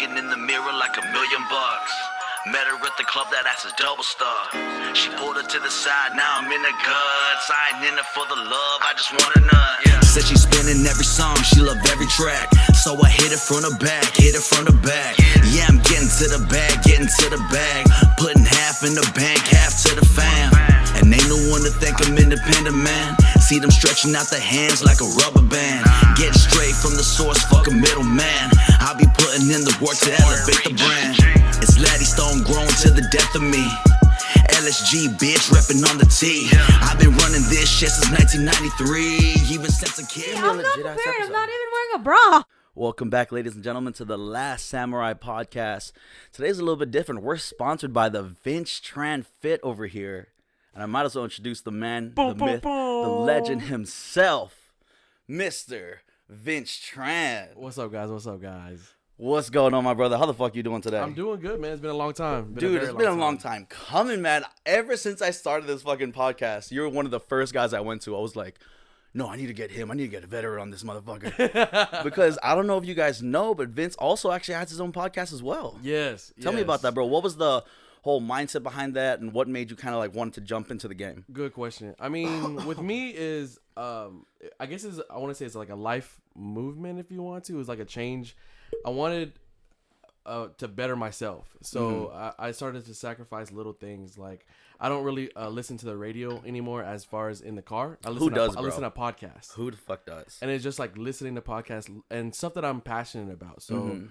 looking in the mirror like $1,000,000. Met her at the club, that ass is double star. She pulled her to the side, now I'm in the guts. I ain't in it for the love, I just want a nut. Yeah. Said she's spinning every song, she loved every track. So I hit it from the back, hit it from the back. Yeah, I'm getting to the bag, getting to the bag. Putting half in the bank, half to the fam. And ain't no one to think I'm independent, man. See them stretching out the hands like a rubber band. Get straight from the source, fuck a middleman. I'll be putting in the work to elevate the brand. It's Laddie Stone grown to the death of me. LSG, bitch, reppin' on the T. I've been running this shit since 1993, even since a kid. I'm not prepared. I'm not even wearing a bra. Welcome back, ladies and gentlemen, to the Last Samurai podcast. Today's a little bit different. We're sponsored by the Vince Tran Fit over here. And I might as well introduce the man, the myth, the legend himself, Mr. Vince Tran. What's up, guys? What's up, guys? What's going on, my brother? How the fuck you doing today? I'm doing good, man. It's been a long time. Dude, it's been a long time coming, man. Ever since I started this fucking podcast, you're one of the first guys I went to. I was like, no, I need to get him. I need to get a veteran on this motherfucker. Because I don't know if you guys know, but Vince also actually has his own podcast as well. Yes. Tell me about that, bro. What was the whole mindset behind that, and what made you kind of like want to jump into the game? Good question. I mean, with me is, I guess I want to say it's like a life movement, if you want to. It's like a change. I wanted to better myself. So I started to sacrifice little things. Like, I don't really listen to the radio anymore as far as in the car. I listen I listen to podcasts. Who the fuck does? And it's just like listening to podcasts and stuff that I'm passionate about. So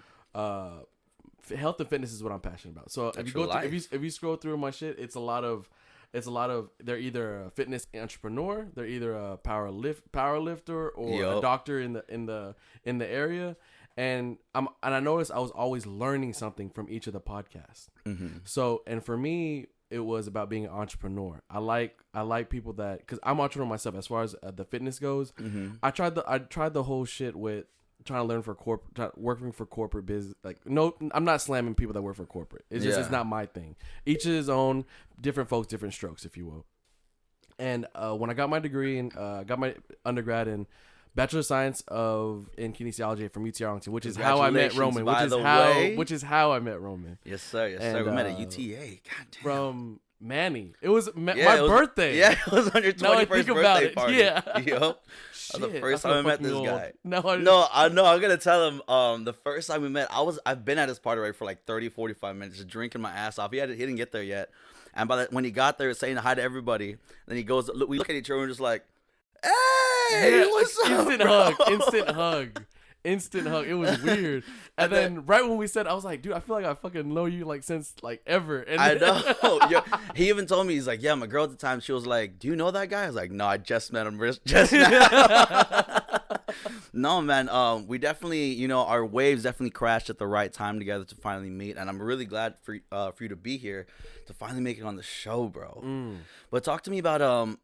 health and fitness is what I'm passionate about. So if you go if you scroll through my shit, it's a lot of they're either a fitness entrepreneur, they're either a power lifter or a doctor in the area. And I noticed I was always learning something from each of the podcasts. So, and for me, it was about being an entrepreneur. I like people that, because I'm an entrepreneur myself as far as the fitness goes. I tried the whole shit with trying to learn for working for corporate business. Like, no, I'm not slamming people that work for corporate. It's just, it's not my thing. Each is his own, different folks, different strokes, if you will. And when I got my degree and got my undergrad in Bachelor of Science in Kinesiology from UT Arlington, which is how I met Roman. Which is how I met Roman. Yes, sir. Yes, sir. We met at UTA. God damn. From Manny. It was my birthday. Yeah, it was on your 21st birthday party. Yeah. Yup. The first time I met this guy. No, I know. I'm gonna tell him. The first time we met, I've been at his party right for like 30, 45 minutes, just drinking my ass off. He didn't get there yet, and when he got there, saying hi to everybody, then he goes. We look at each other and we're just like, hey, what's up, Instant hug. It was weird. And then right when we said, I was like, dude, I feel like I fucking know you like since like ever. And I know. Yeah. He even told me, he's like, yeah, my girl at the time, she was like, do you know that guy? I was like, no, I just met him just now. No, man. We definitely, our waves definitely crashed at the right time together to finally meet, and I'm really glad for you to be here to finally make it on the show, bro. But talk to me about oh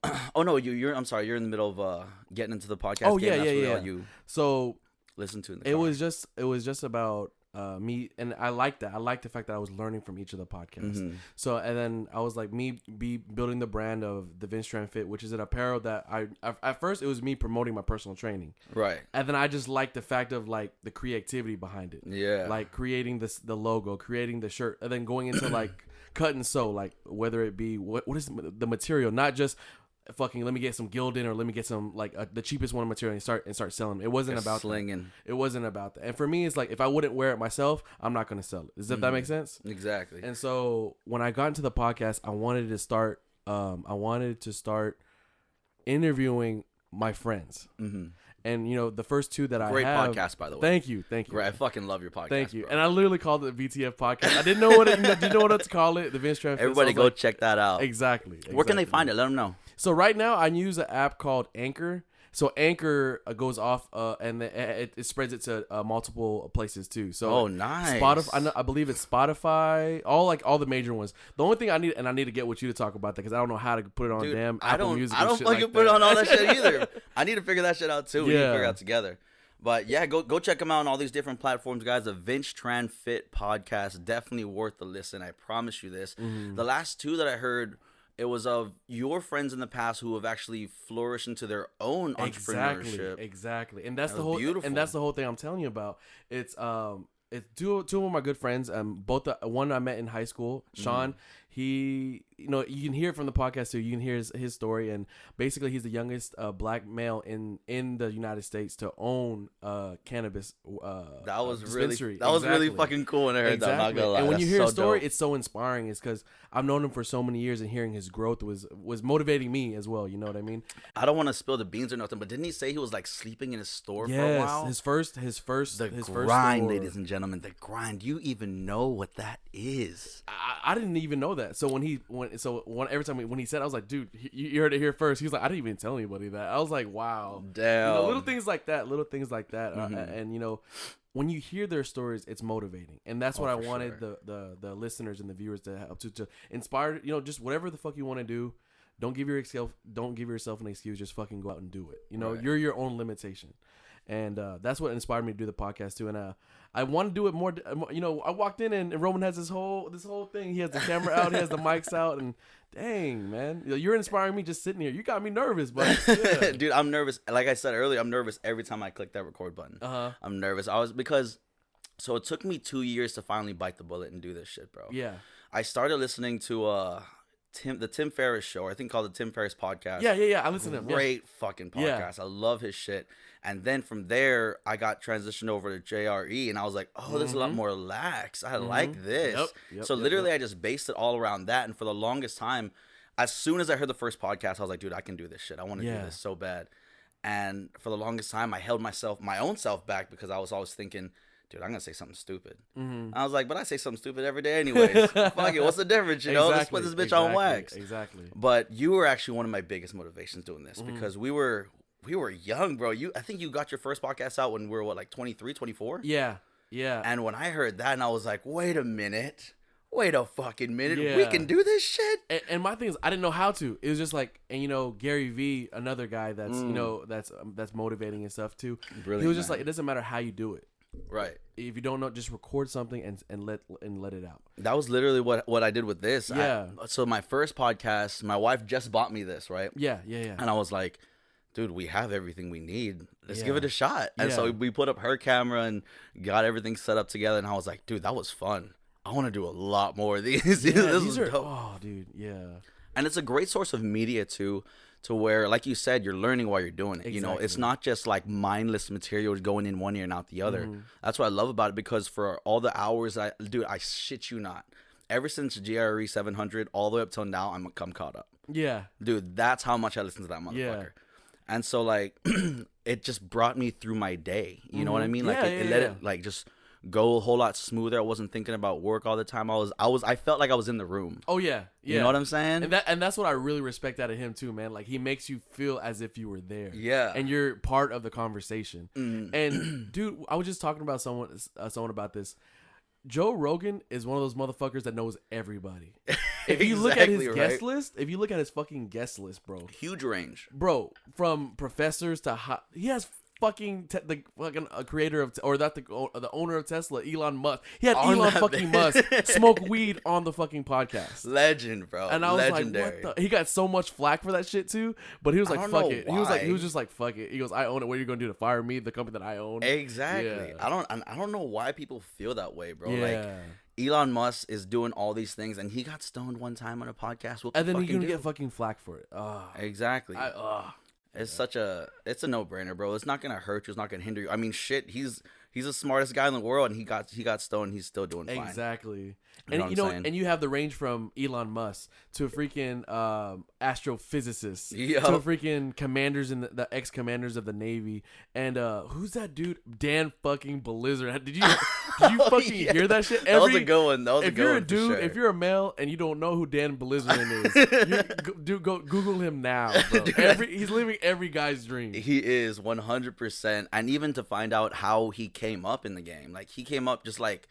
no, I'm sorry, you're in the middle of getting into the podcast. Oh game. yeah. You so listen to in the car. It was just about me, and I liked that. I liked the fact that I was learning from each of the podcasts. So, and then I was like, building the brand of the Vince Tran Fit, which is an apparel that I at first it was me promoting my personal training, right? And then I just liked the fact of like the creativity behind it, like creating the logo, creating the shirt, and then going into like cut and sew, like whether it be what is the material, not just fucking let me get some Gildan or let me get some like the cheapest one material and start selling. It wasn't about slinging. It wasn't about that. And for me, it's like if I wouldn't wear it myself, I'm not gonna sell it. Does that make sense? Exactly. And so when I got into the podcast, I wanted to start interviewing my friends. And the first two that Great I have, podcast, by the way. Thank you. Great. I fucking love your podcast. Thank you. Bro. And I literally called it the VTF podcast. I didn't know didn't know what to call it. The Vince Tran Fit. Everybody go check that out. Exactly. Where can they find it? Let them know. So right now I use an app called Anchor. So Anchor goes off and it spreads it to multiple places too. So nice. Spotify, I believe it's Spotify, all the major ones. The only thing I need to get with you to talk about that because I don't know how to put it on Apple Music. I don't fucking put it on all that shit either. I need to figure that shit out too. We need to figure it out together. But yeah, go check them out on all these different platforms, guys. The Vince Tran Fit podcast, definitely worth the listen. I promise you this. The last two that I heard, it was of your friends in the past who have actually flourished into their own entrepreneurship. Exactly. And that's beautiful. And that's the whole thing I'm telling you about. It's it's two of my good friends. Both one I met in high school, Sean. He, you know, you can hear it from the podcast too. You can hear his story, and basically he's the youngest black male in the United States to own cannabis. That was dispensary. really fucking cool when I heard that. I'm not gonna lie. And when you hear his story, dope. it's so inspiring. It's because I've known him for so many years, and hearing his growth was motivating me as well. You know what I mean? I don't want to spill the beans or nothing, but didn't he say he was like sleeping in his store for a while? His first grind, store. ladies and gentlemen, the grind. You even know what that is? I didn't even know that. So every time when he said, I was like, dude, you heard it here first. He was like, I didn't even tell anybody that. I was like, wow, damn. You know, little things like that. And you know, when you hear their stories, it's motivating, and that's what I wanted the listeners and the viewers to help to inspire. You know, just whatever the fuck you want to do. Don't give yourself an excuse. Just fucking go out and do it. You know, you're your own limitation. And that's what inspired me to do the podcast too. And I want to do it more. You know, I walked in and Roman has this whole thing. He has the camera out, he has the mics out, and dang, man, you're inspiring me just sitting here. You got me nervous, but yeah. Dude, I'm nervous. Like I said earlier, I'm nervous every time I click that record button. I'm nervous. So it took me 2 years to finally bite the bullet and do this shit, bro. Yeah. I started listening to the Tim Ferriss show, I think called the Tim Ferriss podcast. Yeah. I listen to him. Great fucking podcast. I love his shit. And then from there, I got transitioned over to JRE, and I was like, oh, this is a lot more relaxed. I like this. So literally, I just based it all around that. And for the longest time, as soon as I heard the first podcast, I was like, dude, I can do this shit. I want to do this so bad. And for the longest time, I held my own self back because I was always thinking, dude, I'm going to say something stupid. I was like, but I say something stupid every day anyways. Fuck it, what's the difference, you know? Let's put this bitch on wax. Exactly. But you were actually one of my biggest motivations doing this because we were young, bro. I think you got your first podcast out when we were, what, like 23, 24? Yeah. And when I heard that, and I was like, wait a fucking minute. We can do this shit? And my thing is, I didn't know how to. It was just like, and you know, Gary V, another guy that's, you know, that's motivating and stuff too. Brilliant, he was just like, it doesn't matter how you do it. Right. If you don't know, just record something and let it out. That was literally what I did with this. Yeah. So my first podcast, my wife just bought me this, right? Yeah. And I was like, dude, we have everything we need. Let's give it a shot. And so we put up her camera and got everything set up together. And I was like, dude, that was fun. I want to do a lot more of these. This was dope. Oh, dude, yeah. And it's a great source of media too, to where, like you said, you're learning while you're doing it. Exactly. You know, it's not just like mindless material going in one ear and out the other. That's what I love about it, because for all the hours I shit you not, ever since GRE 700 all the way up till now, I'm caught up. Yeah. Dude, that's how much I listen to that motherfucker. Yeah. And so like it just brought me through my day. You know what I mean? Like it let it like just go a whole lot smoother. I wasn't thinking about work all the time. I felt like I was in the room. Oh yeah. You know what I'm saying? And that's what I really respect out of him too, man. Like he makes you feel as if you were there. Yeah. And you're part of the conversation. And dude, I was just talking about someone about this. Joe Rogan is one of those motherfuckers that knows everybody. If you look at his guest list, if you look at his fucking guest list, bro, huge range, bro, from professors to he has fucking the creator of, or that the owner of Tesla, Elon Musk. He had Elon fucking Musk smoke weed on the fucking podcast. Legend, bro. And I was legendary. like, what the? He got so much flack for that shit too, but he was like, fuck it. Why. He was just like, fuck it. He goes, I own it. What are you gonna do to fire me, the company that I own? Exactly. Yeah. I don't know why people feel that way, bro. Yeah. Like Elon Musk is doing all these things, and he got stoned one time on a podcast. And then he's gonna get fucking flack for it. Exactly. It's it's a no-brainer, bro. It's not gonna hurt you. It's not gonna hinder you. I mean, shit. He's the smartest guy in the world, and he got stoned. He's still doing fine. Exactly. You know, and you have the range from Elon Musk to a freaking astrophysicist to a freaking commanders in the ex-commanders of the Navy, and who's that dude? Dan fucking Blizzard. Did you fucking hear that shit? That was a good one. If you're a dude, if you're a male and you don't know who Dan Blizzard is, go Google him now, bro. He's living every guy's dream. He is 100%, and even to find out how he came up in the game, like he came up just like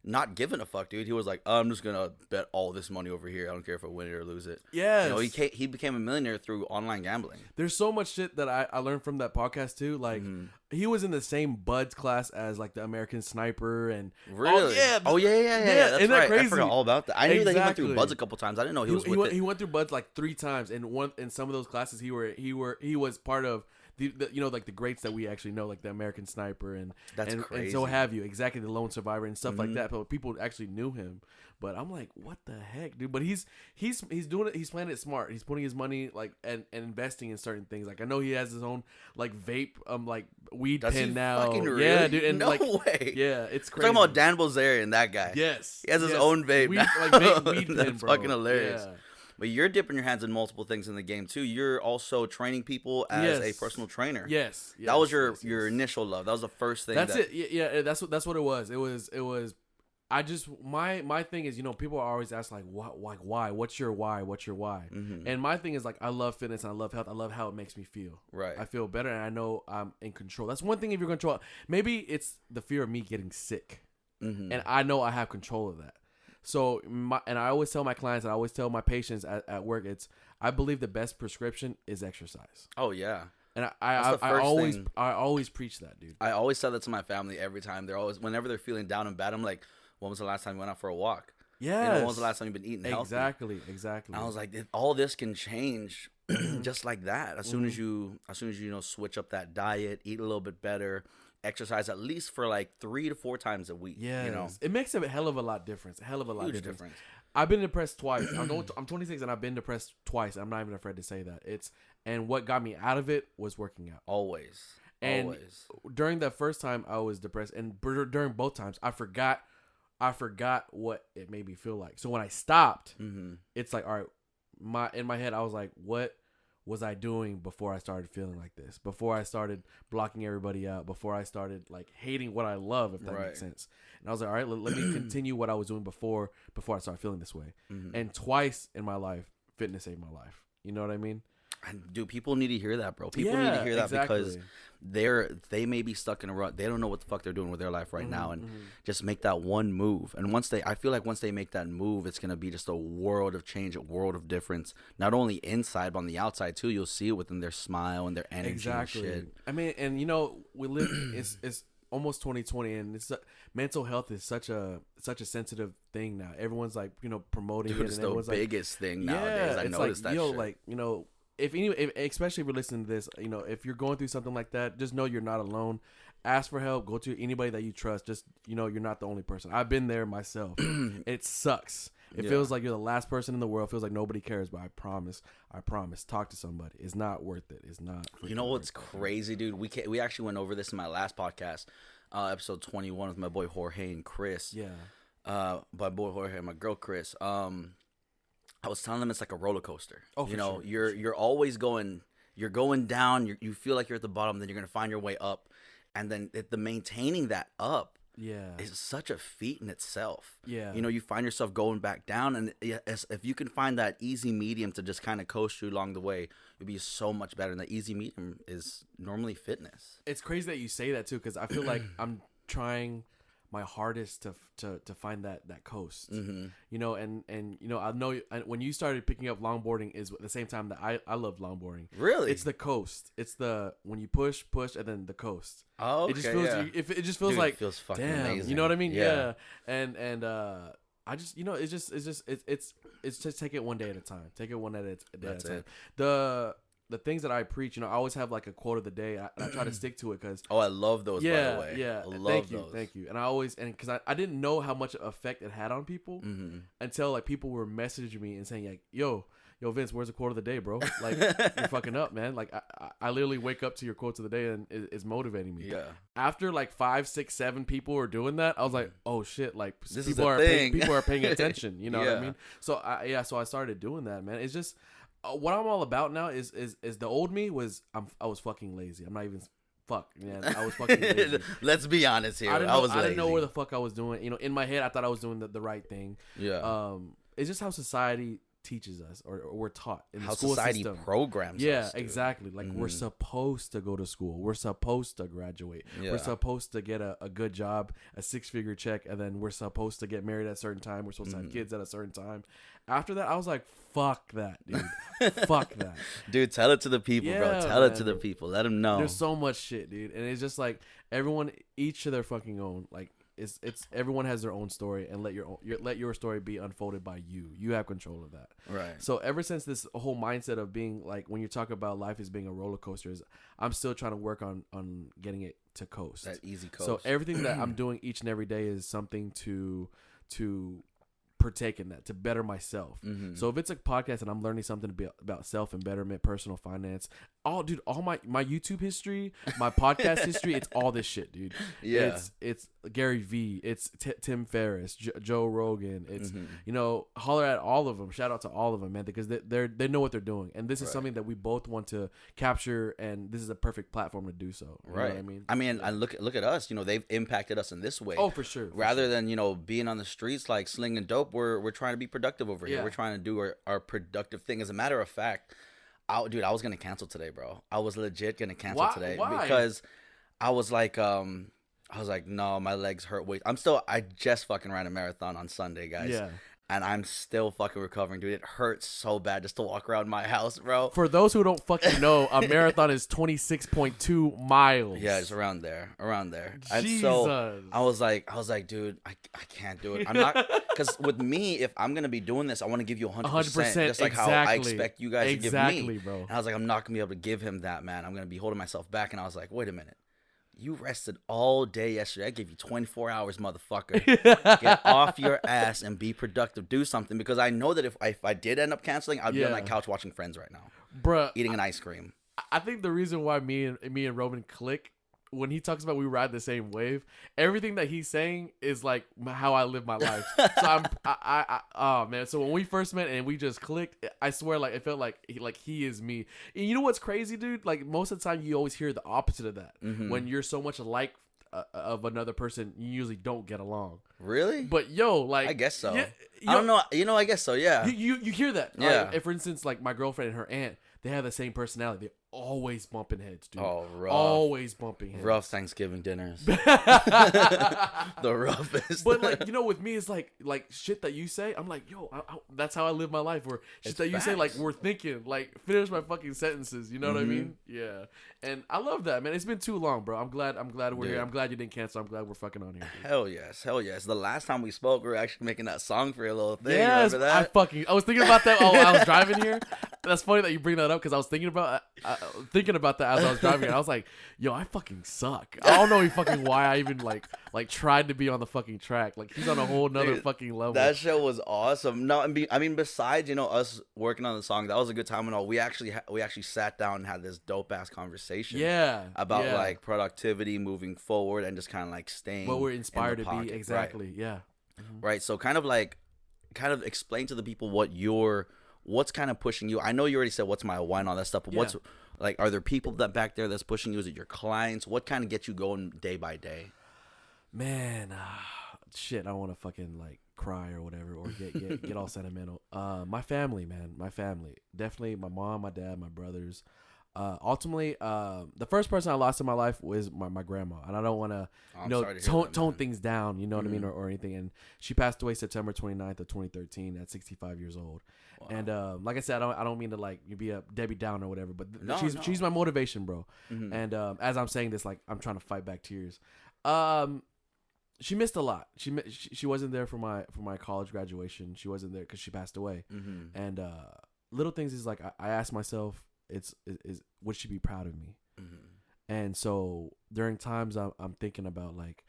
not giving a fuck, dude. He was like, I'm just gonna bet all this money over here. I don't care if I win it or lose it. Yeah, you know, he became a millionaire through online gambling. There's so much shit that I learned from that podcast too. Like he was in the same buds class as like the American Sniper and really, yeah. That's Isn't that crazy? I forgot all about that. I knew that he went through buds a couple times. I didn't know he was with it. He went through buds like 3 times, and in some of those classes he was part of you know, like the greats that we actually know, like the American Sniper and crazy. and so have you, exactly, the Lone Survivor and stuff like that. But people actually knew him. But I'm like, what the heck, dude? But he's doing it. He's playing it smart. He's putting his money like and investing in certain things. Like I know he has his own like vape like weed pen now. Really? Yeah, dude. And no like, way. Yeah, it's crazy. We're talking about Dan Bilzerian, that guy. Yes, he has his own vape. Weed, like vape weed pen, That's bro. fucking hilarious. Yeah. But you're dipping your hands in multiple things in the game too. You're also training people as a personal trainer. Yes, that was your initial love. That was the first thing. That's it. Yeah, that's what it was. It was. I just my thing is, you know, people are always asking like why? What's your why? What's your why? Mm-hmm. And my thing is like I love fitness and I love health. I love how it makes me feel. Right. I feel better and I know I'm in control. That's one thing if you're in control. Maybe it's the fear of me getting sick, and I know I have control of that. So and I always tell my clients and I always tell my patients at work, I believe the best prescription is exercise. Oh yeah. And I always preach that, dude. I always tell that to my family every time. Whenever they're feeling down and bad, I'm like, when was the last time you went out for a walk? Yeah. When was the last time you've been eating healthy? Exactly. I was like, all this can change just like that. As soon as you switch up that diet, eat a little bit better, exercise at least for like 3 to 4 times a week. Yeah, you know, it makes a hell of a lot difference. Huge difference. I've been depressed twice. I'm 26 and I've been depressed twice. I'm not even afraid to say that. And what got me out of it was working out. Always. During that first time I was depressed, and during both times I forgot what it made me feel like. So when I stopped, it's like, all right, in my head I was like, what was I doing before I started feeling like this? Before I started blocking everybody out? Before I started like hating what I love, if that makes sense? And I was like, all right, let me continue what I was doing before I started feeling this way. And twice in my life, fitness saved my life. You know what I mean? And dude, people need to hear that, bro. People need to hear that because they may be stuck in a rut. They don't know what the fuck they're doing with their life right now, and just make that one move. And I feel like once they make that move, it's gonna be just a world of change, a world of difference. Not only inside, but on the outside too. You'll see it within their smile and their energy. Exactly. And shit. I mean, and you know, we live. It's almost 2020, and mental health is such a sensitive thing now. Everyone's like, you know, promoting Dude, it. it's And the biggest thing nowadays. I noticed like, that shit. Like, you know, especially if you're listening to this, you know, if you're going through something like that, just know you're not alone. Ask for help. Go to anybody that you trust. Just, you know, you're not the only person. I've been there myself. It sucks. It feels like you're the last person in the world. It feels like nobody cares. But I promise, talk to somebody. It's not worth it. It's not. You know what's crazy, dude? We actually went over this in my last podcast, episode 21 with my boy Jorge and Chris. Yeah. My boy Jorge and my girl Chris. I was telling them it's like a roller coaster. Oh, for sure. You're always going down. You feel like you're at the bottom, then you're gonna find your way up, and then the maintaining that up is such a feat in itself. Yeah. You know, you find yourself going back down, and if you can find that easy medium to just kind of coast you along the way, you'll be so much better. And the easy medium is normally fitness. It's crazy that you say that too, because I feel like I'm trying my hardest to find that coast, you know, and you know, I know when you started picking up longboarding is the same time that I love longboarding. Really? It's the coast. It's the when you push and then the coast. Oh, okay, it just feels it just feels Dude, like it feels fucking damn, amazing. you know what I mean? Yeah. And I just, you know, it's just take it one day at a time. Take it one day at a time. The things that I preach, you know, I always have like a quote of the day. I try to stick to it because I love those. By the way, yeah, I love those. Thank you. And I always because I didn't know how much effect it had on people until like people were messaging me and saying like, yo Vince, where's the quote of the day, bro? Like you're fucking up, man. Like I literally wake up to your quotes of the day and it's motivating me. Yeah. After like 5, 6, 7 people are doing that, I was like, oh shit, like this people is a thing. people are paying attention. You know what I mean? So I started doing that, man. It's just. What I'm all about now is the old me I was fucking lazy. I'm not even man. I was fucking lazy. Let's be honest here. I didn't know where the fuck I was doing. You know, in my head I thought I was doing the right thing. Yeah. It's just how society teaches us or we're taught in how the school society system. programs us, dude. Exactly. Like we're supposed to go to school. We're supposed to graduate. Yeah. We're supposed to get a good job, a 6-figure check, and then we're supposed to get married at a certain time. We're supposed to have kids at a certain time. After that, I was like, fuck that, dude. Fuck that. Dude, tell it to the people, bro. Tell it to the people. Let them know. There's so much shit, dude. And it's just like everyone, each to their fucking own. Like, it's everyone has their own story, and let your story be unfolded by you. You have control of that. Right. So ever since this whole mindset of being like, when you talk about life as being a roller coaster, I'm still trying to work on getting it to coast. That easy coast. So everything that I'm doing each and every day is something to partake in that, to better myself. So if it's a podcast and I'm learning something about self and betterment, personal finance, all my YouTube history, my podcast history, it's all this shit, dude. Yeah. It's Gary V, it's Tim Ferriss, Joe Rogan, it's holler at all of them, shout out to all of them, man, because they know what they're doing, and this is something that we both want to capture, and this is a perfect platform to do so. You know what I mean, and look at us, they've impacted us in this way. Oh, for sure. Rather than being on the streets like slinging dope, we're trying to be productive over here. We're trying to do our productive thing. As a matter of fact, I was gonna cancel today, bro. I was legit gonna cancel today. Why? Because I was like, no, my legs hurt. Wait, I just fucking ran a marathon on Sunday, guys. Yeah. And I'm still fucking recovering, dude. It hurts so bad just to walk around my house, bro. For those who don't fucking know, a marathon is 26.2 miles. Yeah, it's around there. Jesus. And so I was like, dude, I can't do it. I'm not, because with me, if I'm gonna be doing this, I want to give you 100%, just like how I expect you guys to give me. Bro. And I was like, I'm not gonna be able to give him that, man. I'm gonna be holding myself back. And I was like, wait a minute. You rested all day yesterday. I gave you 24 hours, motherfucker. Get off your ass and be productive. Do something, because I know that if I did end up canceling, I'd be on that couch watching Friends right now, bruh, eating an ice cream. I think the reason why me and Roman click, when he talks about we ride the same wave, everything that he's saying is like how I live my life. So oh man. So when we first met and we just clicked, I swear, like, it felt like he is me. And you know what's crazy, dude? Like, most of the time you always hear the opposite of that. When you're so much alike of another person, you usually don't get along. Really? But like, I guess so. Yeah, I don't know. I guess so. Yeah. You hear that? Yeah. Like, for instance, like my girlfriend and her aunt, they have the same personality. They're always bumping heads, dude. Oh, rough. Always bumping heads. Rough Thanksgiving dinners. The roughest. But like, with me, it's like shit that you say, I'm like, yo, that's how I live my life. Or shit that you say, like, we're thinking, like, finish my fucking sentences. You know what I mean? Yeah. And I love that, man. It's been too long, bro. I'm glad we're here. I'm glad you didn't cancel. I'm glad we're fucking on here. Dude. Hell yes. The last time we spoke, we were actually making that song for your little thing. Yes, remember that? I was thinking about that. Oh, I was driving here. That's funny that you bring that up, because I was thinking about that as I was driving here. I was like, yo, I fucking suck. I don't know fucking why I even like tried to be on the fucking track. Like, he's on a whole nother fucking level. That show was awesome. No, I mean, besides us working on the song, that was a good time and all. We actually sat down and had this dope ass conversation. Yeah. About like productivity, moving forward, and just kind of like staying. What we're inspired to pocket, be. Exactly. Right? Yeah. Right. So kind of explain to the people what's kind of pushing you. I know you already said what's my why and all that stuff, but what's like, are there people that back there that's pushing you? Is it your clients? What kind of gets you going day by day? Man, shit, I don't want to fucking like cry or whatever, or get all sentimental. My family, man, definitely my mom, my dad, my brothers. Ultimately, the first person I lost in my life was my grandma, and I don't want to, tone things down, you know what I mean, or anything. And she passed away September 29th of 2013 at 65 years old. Wow. And like I said, I don't mean to like be a Debbie Downer or whatever, but she's my motivation, bro. And as I'm saying this, like, I'm trying to fight back tears. She missed a lot. She wasn't there for my college graduation. She wasn't there because she passed away. And little things is like, I asked myself, is would she be proud of me? And so during times I'm thinking about like,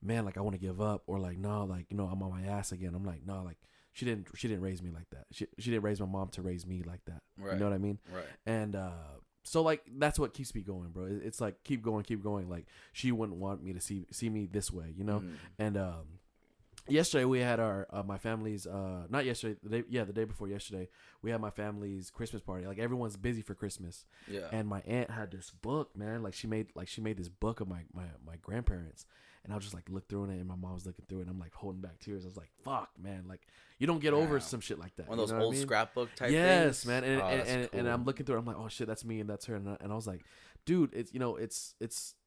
man, like, I want to give up, or like, no, like, I'm on my ass again. I'm like, no, like, she didn't raise me like that. She didn't raise my mom to raise me like that. Right. You know what I mean? Right. And so like, that's what keeps me going, bro. It's like, keep going. Like, she wouldn't want me to see me this way, you know? And yesterday we had my family's not yesterday, the day before yesterday, we had my family's Christmas party. Like, everyone's busy for Christmas. Yeah. And my aunt had this book, man. Like, she made this book of my grandparents. And I was just like, look through it, and my mom was looking through it, and I'm like holding back tears. I was like, fuck, man. Like, you don't get over some shit like that. One of those old scrapbook type things. Yes, man. And I'm looking through it. I'm like, oh shit, that's me and that's her. And I was like, dude, it's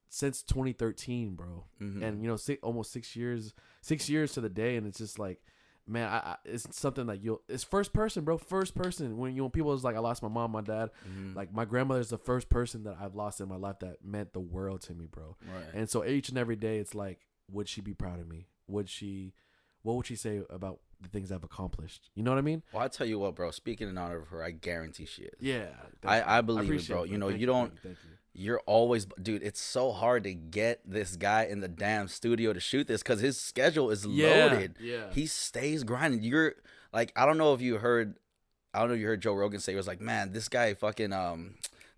since 2013, bro. And almost 6 years to the day. And it's just like, man, it's something like it's first person, bro. First person. When people is like, I lost my mom, my dad. Like, my grandmother's the first person that I've lost in my life that meant the world to me, bro. Right. And so each and every day, it's like, would she be proud of me? What would she say about the things I've accomplished? You know what I mean? Well, I tell you what, bro. Speaking in honor of her, I guarantee she is. Yeah, I believe it, bro. You know, you don't. Thank you. You're always, dude. It's so hard to get this guy in the damn studio to shoot this because his schedule is loaded. Yeah. He stays grinding. You're like, I don't know if you heard Joe Rogan say, he was like, man, this guy fucking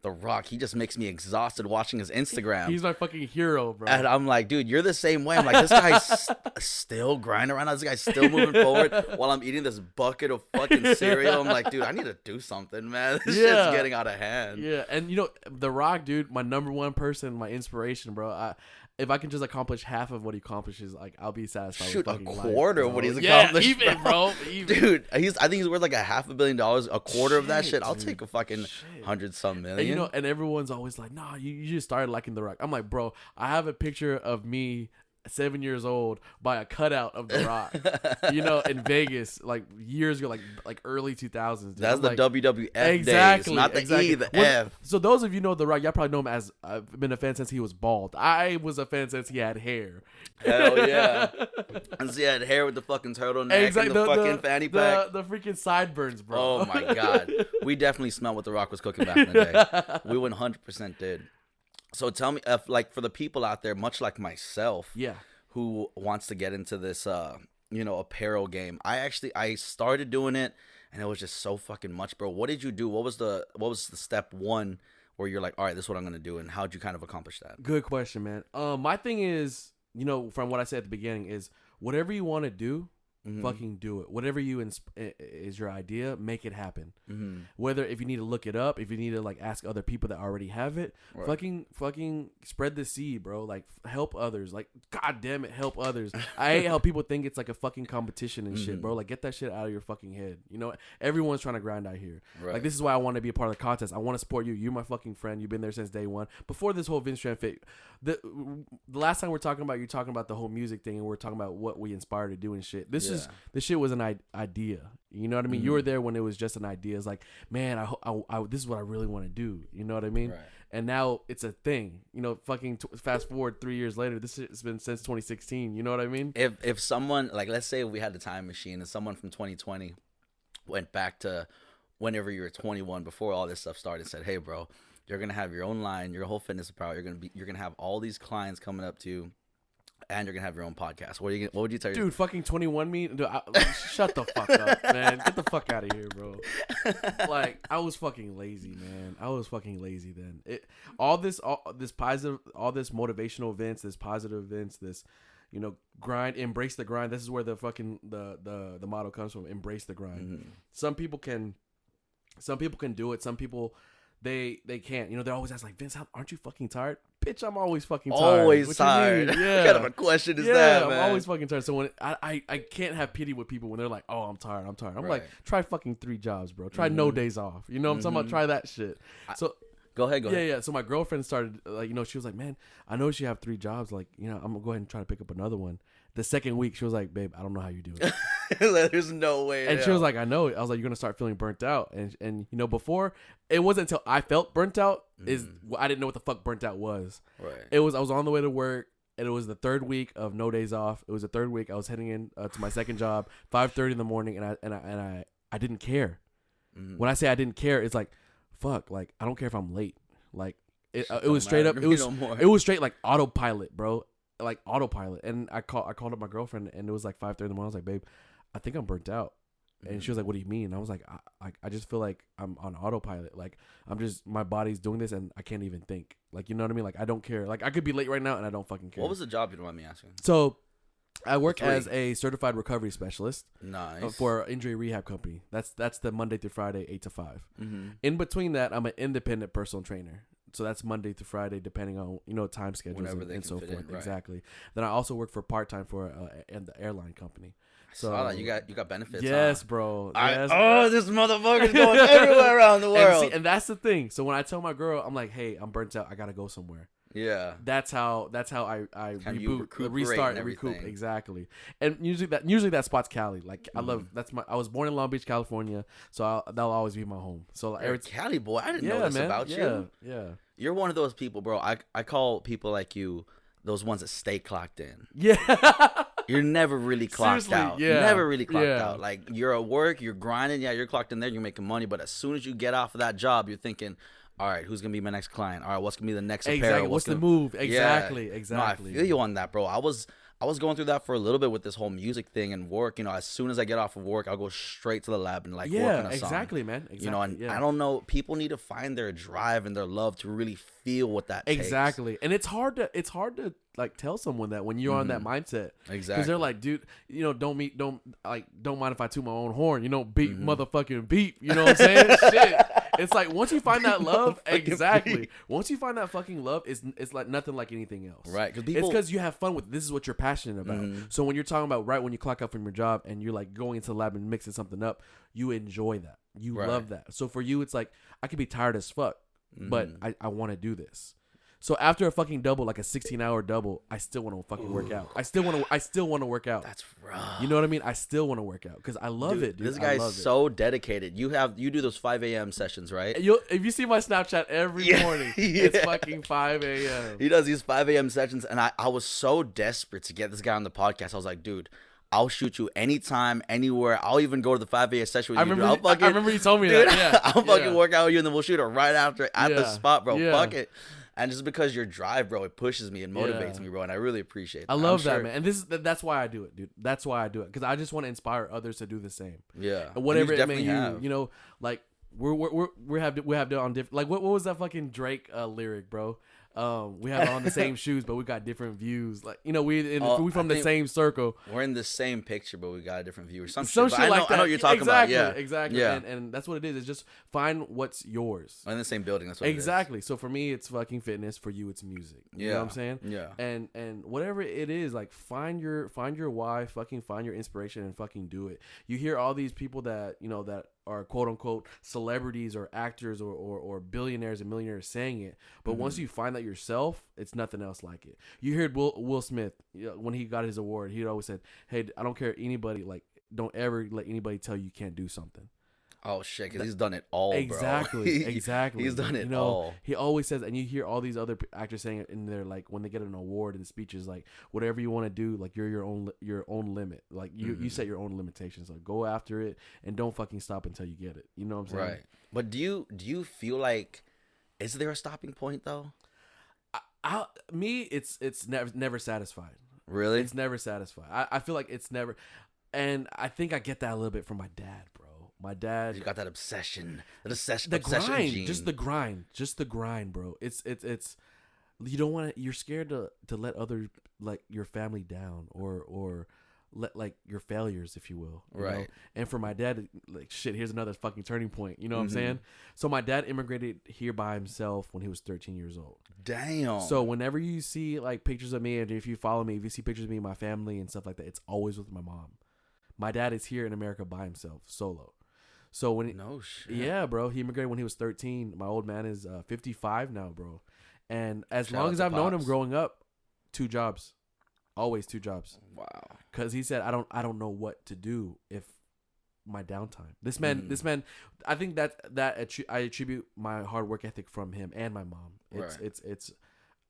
The Rock, he just makes me exhausted watching his Instagram. He's my fucking hero, bro. And I'm like, dude, you're the same way. I'm like, this guy's still grinding right now. This guy's still moving forward while I'm eating this bucket of fucking cereal. I'm like, dude, I need to do something, man. This shit's getting out of hand. Yeah, and you know, The Rock, dude, my number one person, my inspiration, bro. If I can just accomplish half of what he accomplishes, like, I'll be satisfied. Shoot, with a fucking quarter life, of what he's yeah, accomplished, even, bro. Even. Dude, I think he's worth like $500 million. A quarter of that shit, I'll take a fucking 100-some million. And, you know, and everyone's always like, nah, you just started liking The Rock. I'm like, bro, I have a picture of me 7 years old by a cutout of The Rock, you know, in Vegas, like years ago, like early 2000s. Dude. That's the WWF exactly, days, not the exactly. E, the F. So those of you know The Rock, y'all probably know him as, I've been a fan since he was bald. I was a fan since he had hair. Hell yeah. And he had hair with the fucking turtleneck and the fucking fanny pack. The freaking sideburns, bro. Oh my God. We definitely smelled what The Rock was cooking back in the day. We 100% did. So tell me, like, for the people out there, much like myself, who wants to get into this, apparel game. I started doing it, and it was just so fucking much, bro. What did you do? What was the step one where you're like, all right, this is what I'm gonna do, and how'd you kind of accomplish that? Good question, man. My thing is, you know, from what I said at the beginning, is whatever you want to do, fucking do it. Whatever is your idea, make it happen. Whether if you need to look it up, if you need to like ask other people that already have it, fucking spread the seed, bro. Like help others. Like god damn it, help others. I hate how people think it's like a fucking competition and shit, bro. Like get that shit out of your fucking head. You know, everyone's trying to grind out here. Like this is why I want to be a part of the contest. I want to support you. You're my fucking friend. You've been there since day one. Before this whole Vince Tran Fit, the last time you're talking about the whole music thing, and we're talking about what we inspired to do and shit. This shit was an idea. You know what I mean? You were there when it was just an idea. It's like, man, I this is what I really want to do. You know what I mean? Right. And now it's a thing. You know, fucking fast forward 3 years later, this has been since 2016. You know what I mean? If someone, like, let's say we had the time machine and someone from 2020 went back to whenever you were 21, before all this stuff started, and said, hey, bro, you're gonna have your own line, your whole fitness apparel. You're gonna have all these clients coming up to you, and you're gonna have your own podcast. What would you tell your dude? Fucking 21 me? Dude, shut the fuck up, man. Get the fuck out of here, bro. Like I was fucking lazy, man. I was fucking lazy then. All this positive, all this motivational events, this positive events, this, you know, grind, embrace the grind. This is where the fucking the motto comes from. Embrace the grind. Some people can do it. Some people they can't. You know, they're always asking like, Vince, aren't you fucking tired? Bitch, I'm always fucking tired. Always tired. Yeah. What kind of a question is that, man? I'm always fucking tired. So when I can't have pity with people when they're like, oh, I'm tired. I'm like, try fucking 3 jobs, bro. Try no days off. You know what I'm talking about? Try that shit. So go ahead. Yeah. So my girlfriend started, like, you know, she was like, man, I know you have 3 jobs. Like, you know, I'm gonna go ahead and try to pick up another one. The second week, she was like, babe, I don't know how you do it. There's no way. And she was like, I know. I was like, you're gonna start feeling burnt out. And you know, before, it wasn't until I felt burnt out I didn't know what the fuck burnt out was. Right. I was on the way to work, and it was the 3rd week of no days off. It was the 3rd week. I was heading in to my second job, 5:30 in the morning, and I didn't care. When I say I didn't care, it's like, fuck, like I don't care if I'm late. Like it was straight up. It was straight like autopilot, bro. Like autopilot. And I called up my girlfriend, and it was like 5:30 in the morning. I was like, babe, I think I'm burnt out. And she was like, what do you mean? And I was like, I just feel like I'm on autopilot. Like my body's doing this and I can't even think. Like, you know what I mean? Like I don't care. Like I could be late right now and I don't fucking care. What was the job, you don't mind me asking? So I work as a certified recovery specialist. Nice. For an injury rehab company. That's the Monday through Friday, 8 to 5. In between that, I'm an independent personal trainer. So that's Monday through Friday, depending on, you know, time schedules and so forth. Right. Exactly. Then I also work for part-time for the airline company. So saw that. You got benefits. Yes, bro. Yes. This motherfucker's going everywhere around the world. And that's the thing. So when I tell my girl, I'm like, hey, I'm burnt out. I gotta go somewhere. Yeah. That's how I restart and recoup. Exactly. And usually that spot's Cali. Like I was born in Long Beach, California, so that'll always be my home. So you're a Cali boy. I didn't know this about you. Yeah. You're one of those people, bro. I call people like you those ones that stay clocked in. Yeah. You're never really clocked Seriously, out. yeah. Never really clocked Yeah. out. Like, you're at work, you're grinding. Yeah, you're clocked in there, you're making money. But as soon as you get off of that job, you're thinking, all right, who's going to be my next client? All right, what's going to be the next apparel? Exactly. What's the move? Exactly. Yeah. Exactly. No, I feel you on that, bro. I was going through that for a little bit with this whole music thing and work. You know, as soon as I get off of work, I'll go straight to the lab and like work on a song. Exactly, man. Exactly. You know, and I don't know. People need to find their drive and their love to really feel what that takes. Exactly. And it's hard to like tell someone that when you're on that mindset. Exactly. Because they're like, dude, you know, don't mind if I toot my own horn. You know, beep motherfucking beep. You know what I'm saying? Shit. It's like once you find that love, exactly. Once you find that fucking love, it's like nothing like anything else. Right. It's because you have fun with it. This is what you're passionate about. So when you're talking about right when you clock out from your job and you're like going into the lab and mixing something up, you enjoy that. You love that. So for you, it's like I could be tired as fuck, but I want to do this. So after a fucking double, like a 16-hour double, I still want to fucking work out. I still want to work out. That's rough. You know what I mean? I still want to work out because I love it, dude. This guy's so dedicated. You do those 5 a.m. sessions, right? If you see my Snapchat every morning, it's fucking 5 a.m. He does these 5 a.m. sessions, and I was so desperate to get this guy on the podcast. I was like, dude, I'll shoot you anytime, anywhere. I'll even go to the 5 a.m. session with you. I remember you told me that. Yeah, I'll fucking work out with you, and then we'll shoot it right after at the spot, bro. Yeah. Fuck it. And just because your drive, bro, it pushes me and motivates me, bro. And I really appreciate that. I love that, man. And that's why I do it, dude. That's why I do it. Because I just want to inspire others to do the same. Yeah. And whatever it may be, you know, like we have it on different. Like what was that fucking Drake lyric, bro? We have on the same shoes, but we got different views. Like, you know, we from the same circle. We're in the same picture, but we got a different view or some shit like that. I know what you're talking about. Yeah, exactly. Yeah. And that's what it is. It's just find what's yours. We're in the same building. That's what exactly. So for me, it's fucking fitness. For you, it's music. You know what I'm saying? Yeah. And whatever it is, like find your why. Fucking find your inspiration and fucking do it. You hear all these people that you know that are quote unquote celebrities or actors or billionaires and millionaires saying it, but once you find that yourself, it's nothing else like it. You heard Will Smith, you know, when he got his award, he always said, "Hey, I don't care anybody, like don't ever let anybody tell you can't do something." Oh shit, because he's done it all, exactly, bro. Exactly. He's done it you know, all. He always says, and you hear all these other actors saying it in there, like when they get an award in speeches, like whatever you want to do, like you're your own limit. Like you set your own limitations. Like go after it and don't fucking stop until you get it. You know what I'm saying? Right. But do you feel like is there a stopping point though? It's never satisfied. Really? It's never satisfied. I feel like it's never, and I think I get that a little bit from my dad, bro. My dad, you got that obsession, the grind, gene. just the grind, bro. It's you don't want to. You're scared to let other like your family down or let like your failures, if you will, you right? know? And for my dad, like shit, here's another fucking turning point. You know what I'm saying? So my dad immigrated here by himself when he was 13 years old. Damn. So whenever you see like pictures of me, and if you follow me, if you see pictures of me and my family and stuff like that, it's always with my mom. My dad is here in America by himself, solo. So when no shit. Yeah, bro, he immigrated when he was 13. My old man is 55 now, bro. And as long as I've known him growing up, 2 jobs, always 2 jobs. Wow. Because he said, I don't know what to do if my downtime. This man, I think I attribute my hard work ethic from him and my mom. It's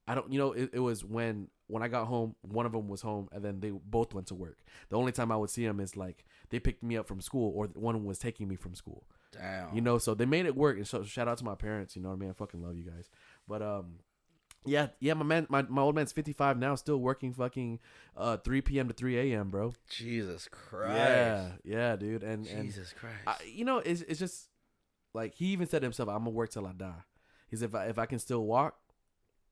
I don't, you know, it was when I got home, one of them was home, and then they both went to work. The only time I would see them is like they picked me up from school, or one was taking me from school. Damn. You know, so they made it work. And so shout out to my parents. You know what I mean? I fucking love you guys. But yeah, my old man's 55 now, still working fucking 3 p.m. to 3 a.m., bro. Jesus Christ. Yeah, dude. And Jesus Christ. You know, it's just like he even said to himself, "I'm gonna work till I die." He said, "If I can still walk,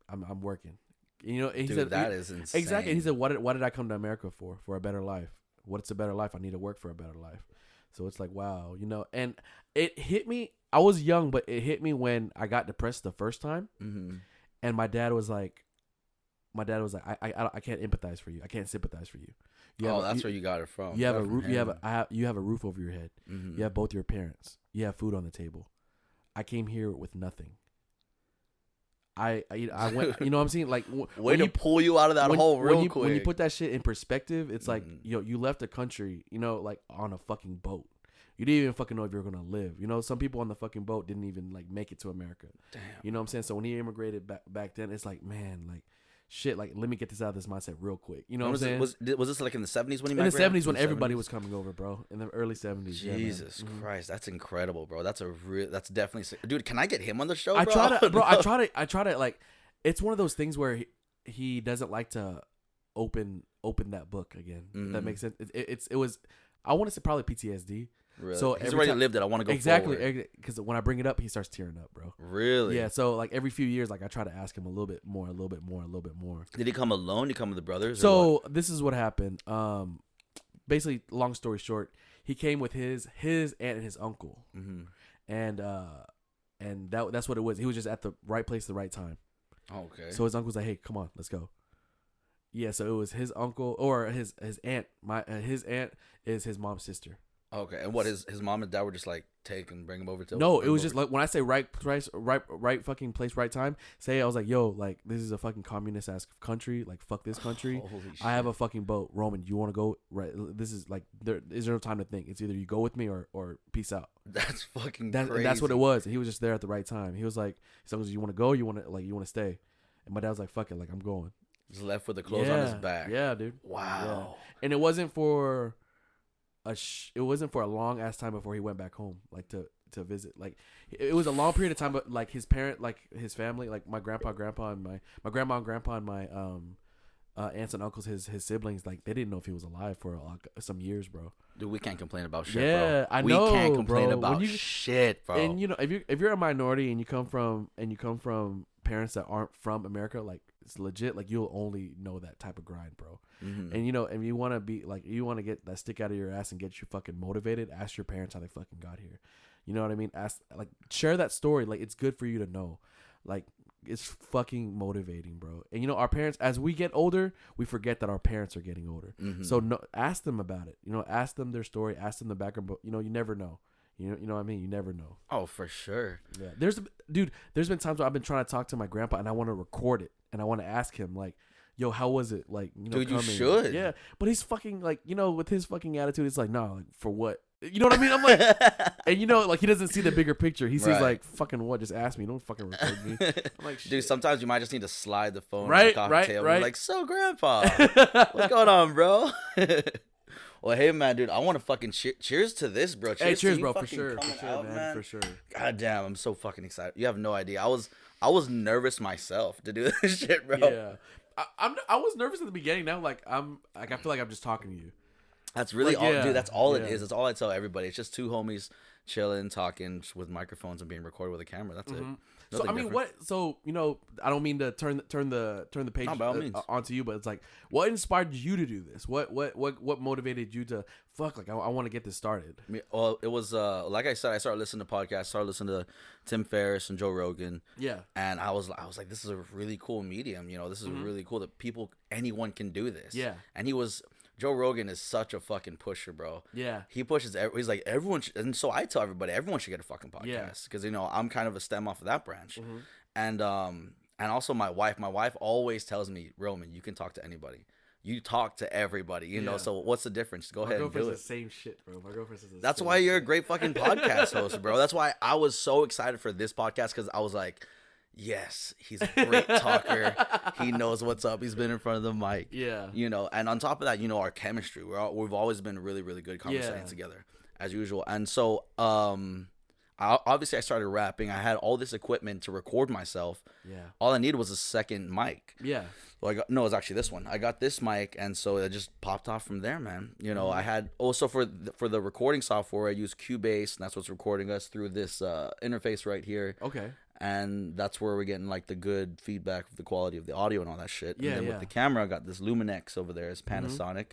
I'm working." You know, and he said that is insane. Exactly. And he said, "What did I come to America for? For a better life. What's a better life? I need to work for a better life." So it's like, wow, you know. And it hit me. I was young, but it hit me when I got depressed the first time. Mm-hmm. And my dad was like, I can't empathize for you. I can't sympathize for you. That's where you got it from. You have a roof. You have a roof over your head. Mm-hmm. You have both your parents. You have food on the table. I came here with nothing. I went. You know what I'm saying? Like way to pull you out of that hole real quick. When you put that shit in perspective, it's like you left the country. You know, like on a fucking boat. You didn't even fucking know if you were gonna live. You know, some people on the fucking boat didn't even like make it to America. Damn. You know what I'm saying? So when he immigrated back then, it's like, man, like shit, like, let me get this out of this mindset real quick. You know what I'm saying? Was this like in the 70s when he in the migrated? 70s when everybody was coming over, bro. In the early 70s. Jesus Christ, that's incredible, bro. That's definitely sick. Dude, can I get him on the show, I bro? I try to like, it's one of those things where he doesn't like to open that book again. If that makes sense. It was, I want to say probably PTSD. Really? So he's already lived it. I want to go exactly, because when I bring it up, he starts tearing up, bro. Really? Yeah. So like every few years, like I try to ask him a little bit more. Did he come alone? Did he come with the brothers? So this is what happened. Basically, long story short, he came with his aunt and his uncle, and that's what it was. He was just at the right place at the right time. Okay. So his uncle was like, "Hey, come on, let's go." Yeah. So it was his uncle or his aunt. His aunt is his mom's sister. Okay, and what his mom and dad were just like take and bring him over to? No, it was just like when I say right place, right fucking place, right time. Say I was like, yo, like this is a fucking communist ass country. Like fuck this country. Holy shit. I have a fucking boat, Roman. You want to go? Right. This is like there is no time to think. It's either you go with me or peace out. That's fucking crazy. That's what it was. He was just there at the right time. He was like, so you want to go? You want to stay? And my dad was like, fuck it, like I'm going. Just left with the clothes on his back. Yeah, dude. Wow. Yeah. And it wasn't for it wasn't for a long ass time before he went back home, like to visit. Like it was a long period of time, but like his parent, like his family, like my grandpa, and my grandma and grandpa and my aunts and uncles, his siblings, like they didn't know if he was alive for some years, bro. Dude, we can't complain about shit, yeah, bro. I know, we can't complain bro. about shit, bro. And you know, if you're a minority and you come from parents that aren't from America, like it's legit, like you'll only know that type of grind, bro. And you know, and you want to be like, you want to get that stick out of your ass and get you fucking motivated, ask your parents how they fucking got here. You know what I mean? Share that story. Like it's good for you to know. Like it's fucking motivating, bro. And you know, our parents, as we get older, we forget that our parents are getting older. So ask them about it. You know, ask them their story, ask them the background. But you know, you never know. You know what I mean? You never know. Oh, for sure. Yeah. There's been times where I've been trying to talk to my grandpa and I want to record it and I want to ask him like, yo, how was it? Like, you know, dude, coming? You should. Yeah. But he's fucking like, you know, with his fucking attitude, it's like, nah, like for what? You know what I mean? I'm like, and you know, like he doesn't see the bigger picture. He sees like, fucking what? Just ask me. Don't fucking record me. I'm like, shit. Dude, sometimes you might just need to slide the phone right, on the coffee table. Right. Like, so grandpa, what's going on, bro? Well, hey, man, dude, I want to fucking cheers to this, bro. Cheers, to bro, for sure, man, for sure. God damn, I'm so fucking excited. You have no idea. I was nervous myself to do this shit, bro. Yeah, I was nervous at the beginning. Now, like I feel like I'm just talking to you. That's really all, dude. That's all it is. That's all I tell everybody. It's just two homies chilling, talking with microphones and being recorded with a camera. That's it. So I mean, what? So you know, I don't mean to turn the page onto you, but it's like, what inspired you to do this? What motivated you to like I want to get this started? I mean, well, it was like I said, I started listening to podcasts, started listening to Tim Ferriss and Joe Rogan. Yeah, and I was like, this is a really cool medium. You know, this is really cool that anyone can do this. Yeah, and Joe Rogan is such a fucking pusher, bro. Yeah. He pushes, he's like, everyone and so I tell everybody, everyone should get a fucking podcast. Because, you know, I'm kind of a stem off of that branch. And also my wife always tells me, Roman, you can talk to anybody. You talk to everybody, you know, so what's the difference? Go ahead and do it. My girlfriend's the same shit, bro. My girlfriend's the same That's why you're a great fucking podcast host, bro. That's why I was so excited for this podcast, because I was like, yes, he's a great talker. He knows what's up. He's been in front of the mic. Yeah. You know, and on top of that, you know, our chemistry. We've always been really, really good conversating together, as usual. And so, obviously I started rapping. I had all this equipment to record myself. Yeah. All I needed was a second mic. Yeah. So it was actually this one. I got this mic, and so it just popped off from there, man. You know, I had also for the recording software, I use Cubase, and that's what's recording us through this interface right here. Okay. And that's where we're getting like the good feedback of the quality of the audio and all that shit. And then with the camera, I got this Luminex over there. It's Panasonic.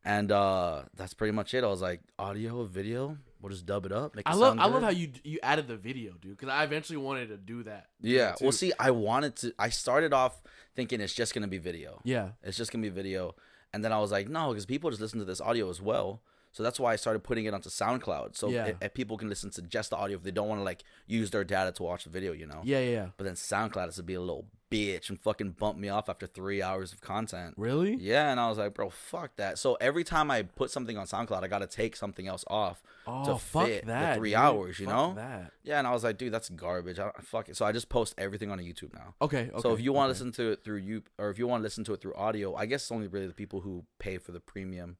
And that's pretty much it. I was like, audio, video, we'll just dub it up. I love how you added the video, dude, because I eventually wanted to do that. Yeah. Well, see, I started off thinking it's just going to be video. Yeah. It's just going to be video. And then I was like, no, because people just listen to this audio as well. So that's why I started putting it onto SoundCloud. So if people can listen to just the audio if they don't want to like use their data to watch the video, you know? Yeah. But then SoundCloud has to be a little bitch and fucking bumped me off after 3 hours of content. Really? Yeah, and I was like, bro, fuck that. So every time I put something on SoundCloud, I got to take something else off to fit the 3 hours, you know? That. Yeah, and I was like, dude, that's garbage. Fuck it. So I just post everything on YouTube now. Okay. So if you want to listen to it through or if you want to listen to it through audio, I guess it's only really the people who pay for the premium.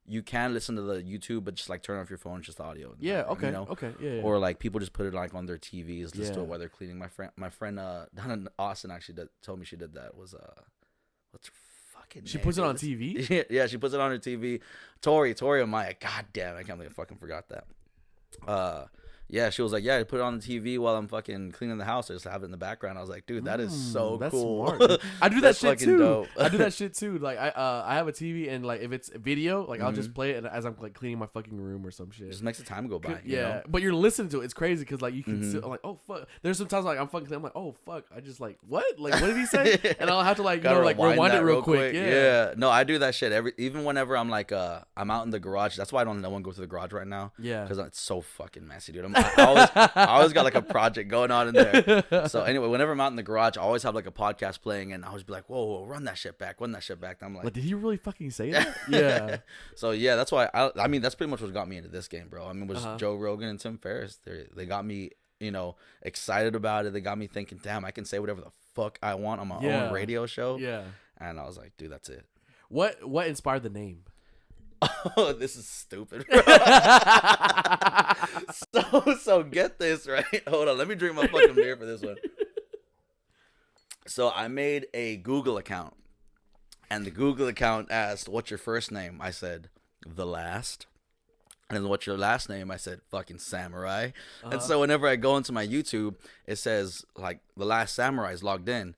You can listen to the YouTube, but just like turn off your phone, just audio. Yeah. Okay. You know? Okay. Yeah. Or like people just put it like on their TVs, listen to it while they're cleaning. My friend down in Austin actually told me she did that. Was what's her fucking She name? puts it on TV. Yeah, she puts it on her TV. Tori Amaya. God damn, I can't believe I fucking forgot that. Yeah, she was like, yeah, I put it on the TV while I'm fucking cleaning the house. I just have it in the background. I was like, dude, that is so that's cool. Smart, I do that shit too. Dope. I do that shit too. Like I have a TV and like if it's video, like I'll just play it as I'm like cleaning my fucking room or some shit. Just makes the time go by. Yeah, you know? but you're listening to it. It's crazy because like you can. I'm like, oh fuck. There's sometimes like I'm fucking. I'm like, oh fuck. I just like what? Like what did he say? And I'll have to like rewind it real quick. Yeah. No, I do that shit even whenever I'm like I'm out in the garage. That's why I don't want to go to the garage right now. Yeah. Because it's so fucking messy, dude. I always got like a project going on in there. So anyway, whenever I'm out in the garage, I always have like a podcast playing, and I always be like, whoa, run that shit back. And I'm like, did he really fucking say that? Yeah. So yeah, that's why I mean that's pretty much what got me into this game, bro. I mean, was Joe Rogan and Tim Ferriss. They got me, excited about it. They got me thinking, damn, I can say whatever the fuck I want on my own radio show. Yeah. And I was like, dude, that's it. What inspired the name? Oh, this is stupid, bro. So get this, right? Hold on, let me drink my fucking beer for this one. So I made a Google account, and the Google account asked, what's your first name? I said, The Last. And then what's your last name? I said, fucking Samurai. And so whenever I go into my YouTube, it says, like, The Last Samurai is logged in.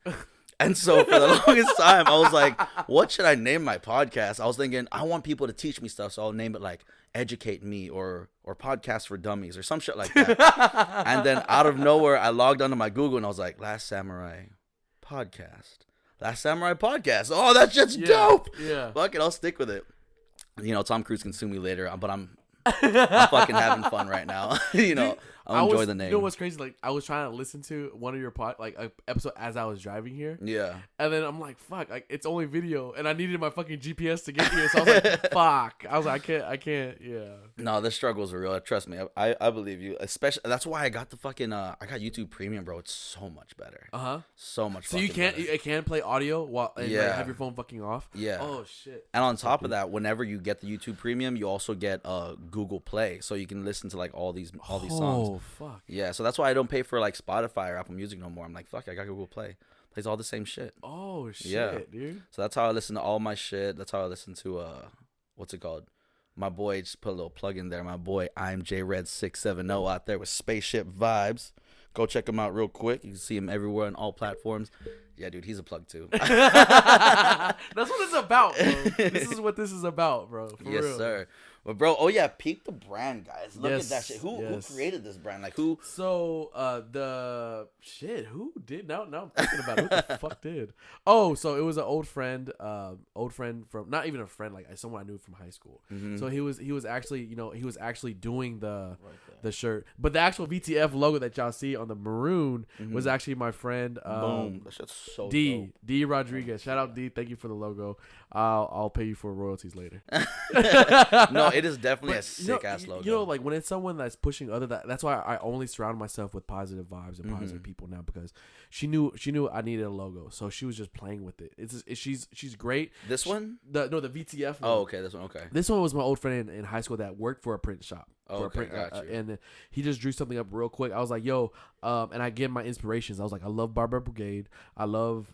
And so for the longest time, I was like, what should I name my podcast? I was thinking, I want people to teach me stuff, so I'll name it like Educate Me or Podcast for Dummies or some shit like that. And then out of nowhere, I logged onto my Google and I was like, Last Samurai Podcast. Last Samurai Podcast. Oh, that shit's dope. Yeah. Fuck it, I'll stick with it. Tom Cruise can sue me later, but I'm fucking having fun right now. I'll enjoy the name. You know what's crazy? Like I was trying to listen to one of your episode as I was driving here. Yeah. And then I'm like, fuck, like it's only video, and I needed my fucking GPS to get here. So I was like, fuck. I was like, I can't. Yeah. No, the struggles are real. Trust me, I believe you. Especially that's why I got the fucking I got YouTube Premium, bro. It's so much better. So much. So you can't better. It can play audio while like, have your phone fucking off. Yeah. Oh shit. And on top of that, whenever you get the YouTube Premium, you also get Google Play, so you can listen to like all these songs. Oh fuck. Yeah. So that's why I don't pay for like Spotify or Apple Music no more. I'm like, fuck, I got Google Play. Plays all the same shit. Oh shit, dude. So that's how I listen to all my shit. That's how I listen to what's it called? My boy, just put a little plug in there. My boy, I'm JRed670 out there with Spaceship Vibes. Go check him out real quick. You can see him everywhere on all platforms. Yeah, dude, he's a plug too. That's what it's about, bro. This is what this is about, bro. For yes, real. sir. But bro, oh yeah, peep the brand, guys. Look Yes, at that shit. Who yes. created this brand? Like who? So who did? Now I'm thinking about it. Who the fuck did? Oh, so it was an old friend from, not even a friend, like someone I knew from high school. Mm-hmm. So he was actually doing the shirt, but the actual VTF logo that y'all see on the maroon was actually my friend. Boom, that shit's so D Rodriguez. Shout out D. Thank you for the logo. I'll pay you for royalties later. No, it is definitely a sick ass logo. You know, like when it's someone that's pushing that's why I only surround myself with positive vibes and positive people now, because she knew I needed a logo, so she was just playing with it. She's great. This one? The VTF one. Oh, okay, this one. Okay. This one was my old friend in high school that worked for a print shop. Okay, got you. And he just drew something up real quick. I was like, yo, and I gave my inspirations. I was like, I love Barbara Brigade. I love,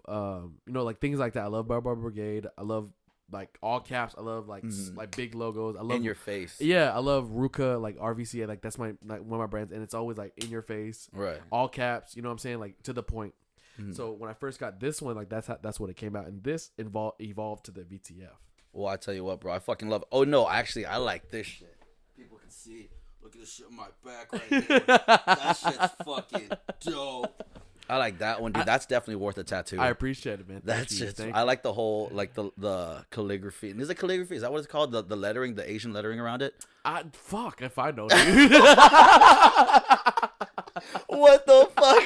like things like that. I love Barbara Brigade. I love like all caps. I love like big logos. I love in your face. Yeah, I love Ruka, like RVCA. Like that's my one of my brands, and it's always like in your face, right? All caps. You know what I'm saying? Like to the point. So when I first got this one, like that's what it came out, and this evolved to the VTF. Well, I tell you what, bro, I fucking love. Oh no, actually, I like this shit. People can see. Look at this shit on my back right here. That shit's fucking dope. I like that one, dude. That's definitely worth a tattoo. I appreciate it, man. That's just. I like the whole like the calligraphy. And is it calligraphy? Is that what it's called? The lettering, the Asian lettering around it. Fuck if I know, dude. What the fuck?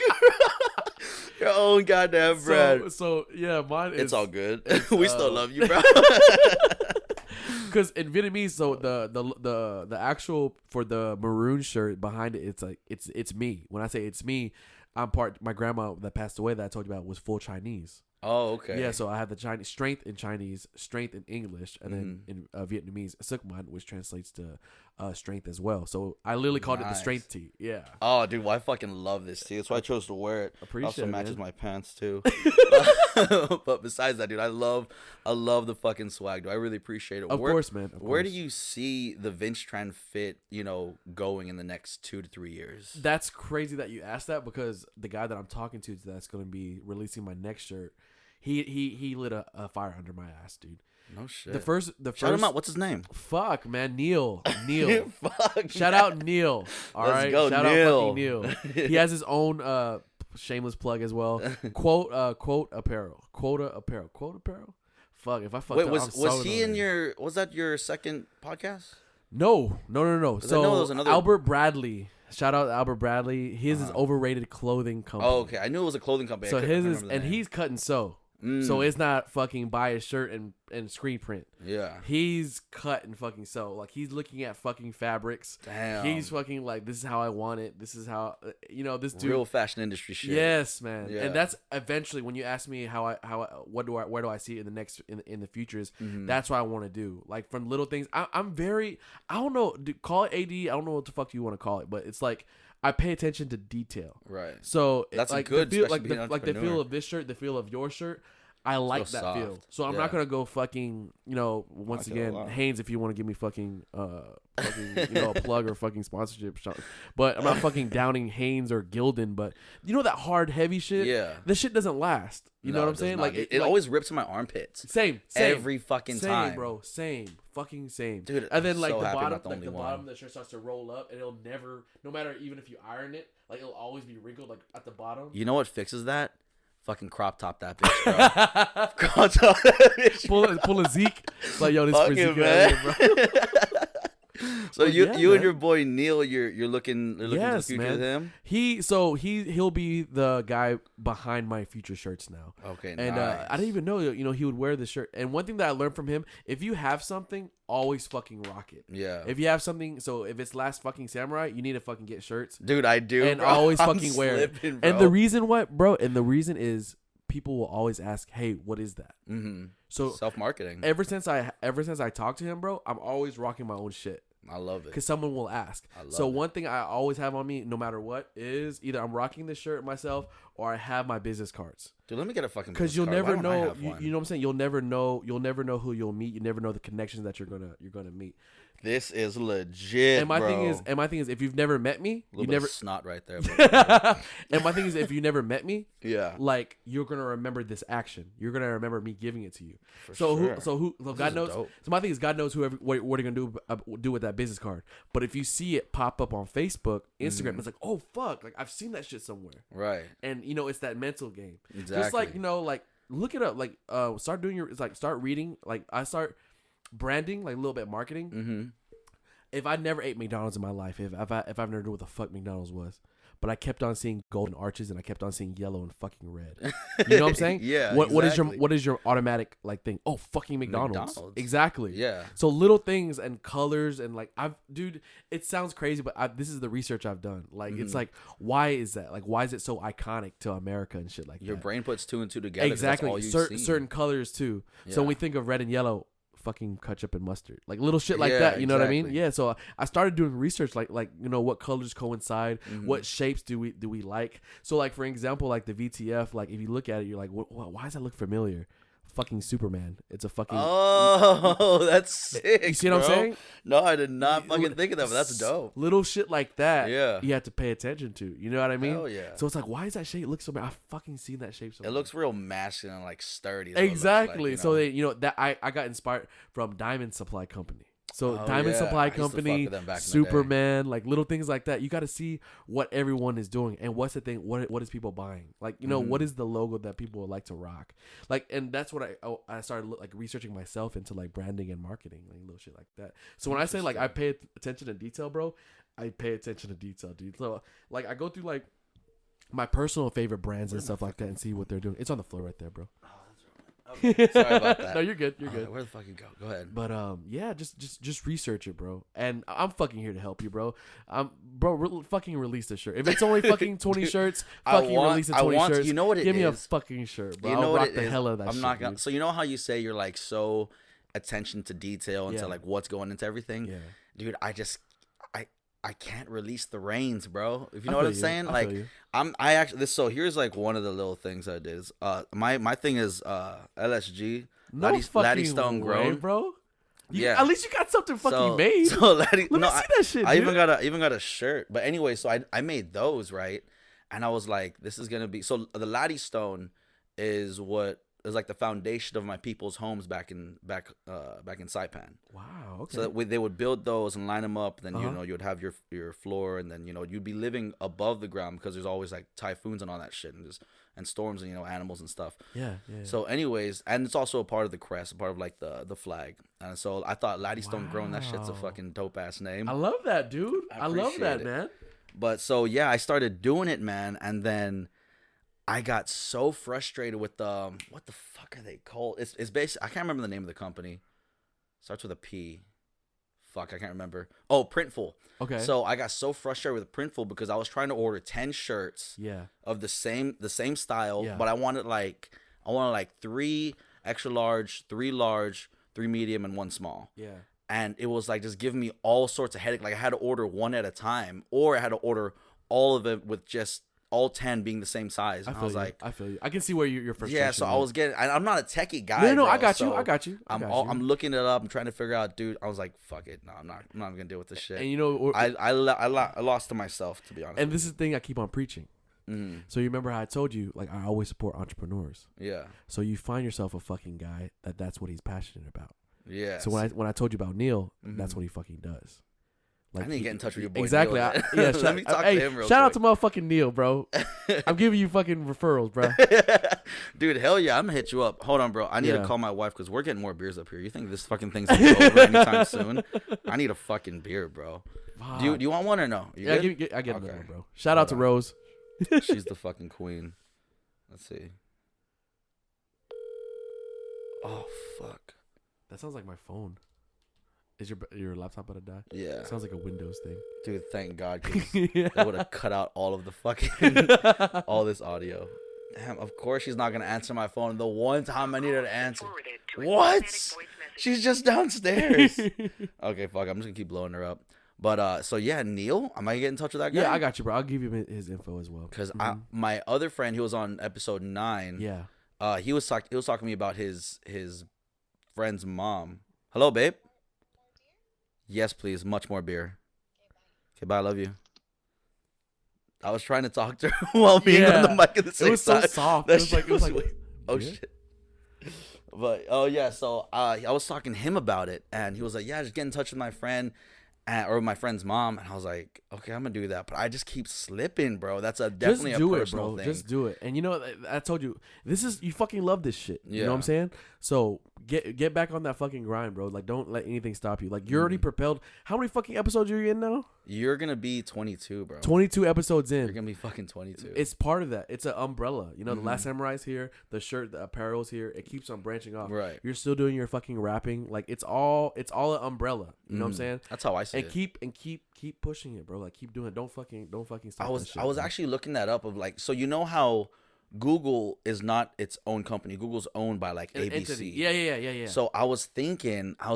Your own goddamn brand. So yeah, mine is. It's all good. We still love you, bro. Because in Vietnamese, so the actual for the maroon shirt behind it, it's like it's me. When I say it's me, I'm part. My grandma that passed away that I told you about was full Chinese. Oh, okay. Yeah, so I have the Chinese strength in Chinese, strength in English, and then in Vietnamese, Sukman, which translates to strength as well. So I literally called it the strength tee. Yeah. Oh, dude, well, I fucking love this tee. That's why I chose to wear it. Appreciate also it, matches man. my pants too. But besides that, dude, I love the fucking swag, dude. I really appreciate it. Of course, man. Of where course. do you see the Vince Tran Fit, going in the next 2 to 3 years? That's crazy that you asked that because the guy that I'm talking to that's going to be releasing my next shirt, he lit a fire under my ass, dude. No shit. The first Shout him out. What's his name? Fuck, man, Neil. Fuck. Shout out Neil. All Let's right, go, shout Neil. out fucking Neil. He has his own shameless plug as well. Quote apparel. Quota apparel. Fuck, if I fucked Wait, up, was I'm sorry he in already. was that your second podcast? No. I know there So was another- Albert Bradley. Shout out to Albert Bradley. His is overrated clothing company. Oh, okay. I knew it was a clothing company. So I couldn't his is, remember the and name. he's cut and sew. So it's not fucking buy a shirt and screen print. Yeah. He's cut and fucking sew. Like he's looking at fucking fabrics. Damn. He's fucking like, this is how I want it. This is how this dude. Real fashion industry shit. Yes, man. Yeah. And that's eventually when you ask me where do I see it in the next in the futures. That's what I want to do. Like from little things. I'm very, I don't know. Call it AD. I don't know what the fuck you want to call it, but it's like I pay attention to detail. Right. So That's like good, the feel, especially being an like the feel entrepreneur. of this shirt, the feel of your shirt. I like that soft. feel. So I'm Yeah. not gonna go fucking, once Not gonna again, lie. Haynes, if you want to give me fucking a plug or fucking sponsorship shot. But I'm not fucking downing Haynes or Gildan, but that hard heavy shit? Yeah. This shit doesn't last. You know No, what it I'm does saying? not. Like it always rips in my armpits. same Every fucking same, time. bro. Same. Fucking same. Dude, and then I'm like so the happy I'm bottom, not the like only the one. bottom of the shirt starts to roll up, and it'll never, no matter even if you iron it, like it'll always be wrinkled like at the bottom. You know what fixes that? Fucking crop top that bitch, bro. Crop top that bitch. Pull a Zeke. Like, yo, this Fuck for it, Zeke, man. bro. So Well, you yeah, and man. your boy Neil, you're looking to the Yes, future man. with him. He'll be the guy behind my future shirts now. Okay, And nice. I didn't even know he would wear the shirt. And one thing that I learned from him, if you have something, always fucking rock it. Yeah. If you have something, so if it's Last Fucking Samurai, you need to fucking get shirts Dude, I do. and bro. always I'm fucking wear it. slipping, And bro. the reason is people will always ask, "Hey, what is that?" Mm-hmm. So Self-marketing. ever since I talked to him, bro, I'm always rocking my own shit. I love it. Because someone will ask. I love So it. one thing I always have on me, no matter what, is either I'm rocking this shirt myself or I have my business cards. Dude, let me get a fucking. Because you'll business card. never Why don't I know. have You one? know what I'm saying? You'll never know who you'll meet. You never know the connections that you're gonna meet. This is legit. And my bro. thing is, if you've never met me, a you little bit never. of snot right there. Bro. And my thing is, if you never met me, Yeah. like you're gonna remember this action. You're gonna remember me giving it to you. For So sure. so God is knows. dope. So my thing is, God knows whoever what they're gonna do with that business card. But if you see it pop up on Facebook, Instagram, Mm-hmm. it's like, oh fuck, like I've seen that shit somewhere. Right. And it's that mental game. Exactly. Just like like look it up. Like start doing start reading. Like I start branding, like a little bit marketing. Mm-hmm. If I never ate McDonald's in my life, if I've never knew what the fuck McDonald's was, but I kept on seeing golden arches and I kept on seeing yellow and fucking red. You know what I'm saying? Yeah, What exactly. what is your automatic like thing? Oh, fucking McDonald's. Exactly. Yeah. So little things and colors and like dude, it sounds crazy, but this is the research I've done. Like it's like, why is that? Like why is it so iconic to America and shit like Your that? brain puts two and two together. 'cause that's Exactly. all you've seen. Certain colors too. So when Yeah. we think of red and yellow, fucking ketchup and mustard, like little shit like Yeah, that. You know what I mean? exactly. Yeah. So I started doing research, like what colors coincide, Mm-hmm. what shapes do we like. So like for example, like the VTF, like if you look at it, you're like, why does that look familiar? Fucking Superman. It's a fucking. Oh, that's sick. You see what I'm bro. saying? No, I did not fucking think of that, but that's dope. Little shit like that. Yeah. You have to pay attention to. You know what I mean? Hell yeah. So it's like, why does that shape look so bad? I've fucking seen that shape so It much. looks real masculine and like sturdy. is what it looks Exactly. like, So they, that I got inspired from Diamond Supply Company. So Oh, Diamond yeah. Supply I used to fuck Company, with them back in the day. Superman, like little things like that. You got to see what everyone is doing and what's the thing. What is people buying? Like what is the logo that people would like to rock? Like, and that's what I started like researching myself into like branding and marketing, like little shit like that. So when I say like I pay attention to detail, bro, I pay attention to detail, dude. So like I go through like my personal favorite brands and stuff like that and see what they're doing. It's on the floor right there, bro. Okay, sorry about that. No, you're good. You're good. Where the fuck you go? Go ahead. But yeah, just research it, bro. And I'm fucking here to help you, bro. Fucking release the shirt. If it's only fucking 20 shirts, release the 20 shirts. You know what it Give is? me a fucking shirt, bro. You know I'll what rock it the is? hell out of that I'm shit. not gonna. Dude. So you know how you say you're like so attention to detail into Yeah. like what's going into everything. Yeah. Dude, I can't release the reins, bro. If you I know what feel I'm you. saying, I like feel you. I actually this. So here's like one of the little things I did. Is, my thing is LSG. No Laddie fucking Stone way, grown, bro. Yeah. At least you got something fucking so, made. So Laddie, Let me see that shit, I dude. even got a shirt. But anyway, so I made those, right, and I was like, this is gonna be so the Laddie Stone is what is like the foundation of my people's homes back in Saipan. Wow. Okay. So that they would build those and line them up. Then Uh-huh. you would have your floor, and then you'd be living above the ground because there's always like typhoons and all that shit, and storms and animals and stuff. yeah. So, anyways, and it's also a part of the crest, a part of like the flag. And so I thought Laddie Stone Grown, that shit's a Wow. fucking dope ass name. I love that, dude. I love appreciate that, it. man. But so yeah, I started doing it, man, and then I got so frustrated with what the fuck are they called? It's basically I can't remember the name of the company. Starts with a P. Fuck, I can't remember. Oh, Printful. Okay. So I got so frustrated with Printful because I was trying to order 10 shirts Yeah. of the same style, Yeah. but I wanted like 3 extra large, 3 large, 3 medium, and 1 small. Yeah. And it was like just giving me all sorts of headache. Like I had to order one at a time, or I had to order all of it with just all 10 being the same size. And I was like, I feel you. I can see where your frustration. yeah. So I was getting. I'm not a techie guy. No, bro, I got you. so I got you. I'm looking it up. I'm trying to figure out, dude. I was like, fuck it. No, I'm not gonna deal with this shit. And you know, I lost to myself, to be honest. and this is the thing I keep on preaching. Mm-hmm. So you remember how I told you, like, I always support entrepreneurs. Yeah. So you find yourself a fucking guy that's what he's passionate about. Yeah. So when I told you about Neil, Mhm. that's what he fucking does. I need to get in touch with your boy. Exactly. Neil, man. Yeah. Let me talk to him real shout out to quick. motherfucking Neil, bro. I'm giving you fucking referrals, bro. Dude, hell yeah, I'm gonna hit you up. Hold on, bro. I need Yeah. to call my wife because we're getting more beers up here. You think this fucking thing's gonna go over anytime soon? I need a fucking beer, bro. Do you want one or no? You Yeah, good? I get Okay. another one, bro. Shout out to Hold on. Rose. She's the fucking queen. Let's see. Oh fuck. That sounds like my phone. Is your laptop about to die? Yeah. It sounds like a Windows thing. Dude, thank God, 'cause Yeah. they would have cut out all of the fucking all this audio. Damn, of course she's not gonna answer my phone. The one time I need her to answer. What? She's just downstairs. Okay, fuck. I'm just gonna keep blowing her up. But so yeah, Neil, am I get in touch with that guy? Yeah, I got you, bro. I'll give you his info as well. Because my other friend, he was on episode 9. Yeah. He was talking to me about his friend's mom. Hello, babe. Yes, please. Much more beer. Okay, bye. I love you. I was trying to talk to her while being on the mic at the same time. It was so soft. That It was like shit oh yeah. shit. But oh yeah, so I was talking to him about it, and he was like, "Yeah, just get in touch with my friend." Or my friend's mom, and I was like, okay, I'm gonna do that, but I just keep slipping, bro. That's definitely a personal thing. Just do it. And you know, I told you, you fucking love this shit. You know what I'm Yeah. saying? So get back on that fucking grind, bro. Like, don't let anything stop you. Like, you're already propelled. How many fucking episodes are you in now? You're gonna be 22, bro. 22 episodes in. You're gonna be fucking 22. It's part of that. It's an umbrella. You know, the Last Samurai's here, the shirt, the apparel's here. It keeps on branching off. Right. You're still doing your fucking rapping. Like, it's all an umbrella. You know what I'm saying? That's how I see And it. keep pushing it, bro. Like, keep doing it. Don't fucking stop. I was that shit, was bro. actually looking that up of like, so you know how Google is not its own company. Google's owned by like An ABC. entity. Yeah. So I was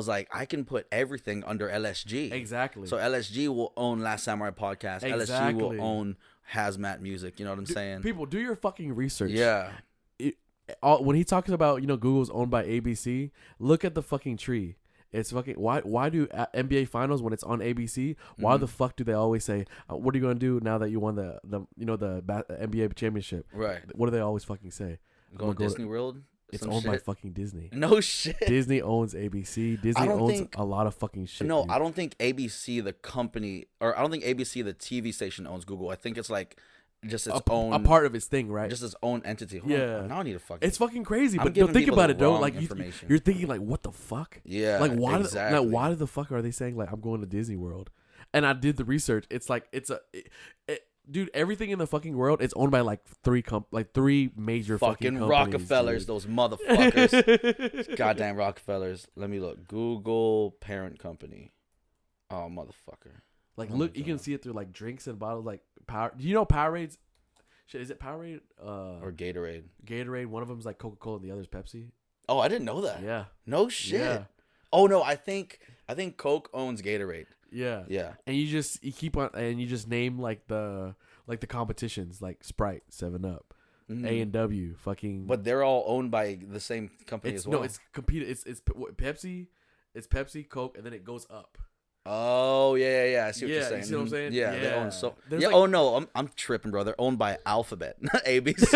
like, I can put everything under LSG. Exactly. So LSG will own Last Samurai Podcast. LSG Exactly. will own Hazmat Music. You know what I'm saying? People, do your fucking research. Yeah. When he talks about, Google's owned by ABC, look at the fucking tree. It's fucking why do NBA finals when it's on ABC? Why the fuck do they always say, "What are you gonna do now that you won the NBA championship?" Right. What do they always fucking say? Going to Disney World? It's Some owned by shit? fucking Disney. No shit. Disney owns ABC. Disney don't owns think- a lot of fucking shit. No, dude. I don't think ABC the company, or I don't think ABC the TV station owns Google. I think it's like just its own, a part of its thing, right? just its own entity. Hold Yeah. on. Now I need to fucking. It's fucking crazy, I'm but giving think people about the it, though. wrong Like information. you're thinking, like, what the fuck? Yeah, Like why? exactly. Like why the fuck are they saying like I'm going to Disney World? And I did the research. It's like Dude, everything in the fucking world is owned by like three major fucking companies, Rockefellers, dude. those motherfuckers. Goddamn Rockefellers. Let me look. Google parent company. Oh, motherfucker. Like, look, you can see it through like drinks and bottles. Like Power. Do you know Powerades? Shit, is it Powerade? Or Gatorade. Gatorade. One of them is like Coca-Cola, and the other is Pepsi. Oh, I didn't know that. Yeah. No shit. Yeah. Oh no, I think Coke owns Gatorade. Yeah. Yeah. And you keep on, and you just name like the competitions, like Sprite, 7-Up, A&W, fucking. But they're all owned by the same company as well. No, it's competed. It's Pepsi, Coke, and then it goes up. Oh yeah. I see what you're saying. You see what I'm saying? Yeah, they own so. There's Yeah. like, Oh no, I'm tripping, bro. They're owned by Alphabet, ABC.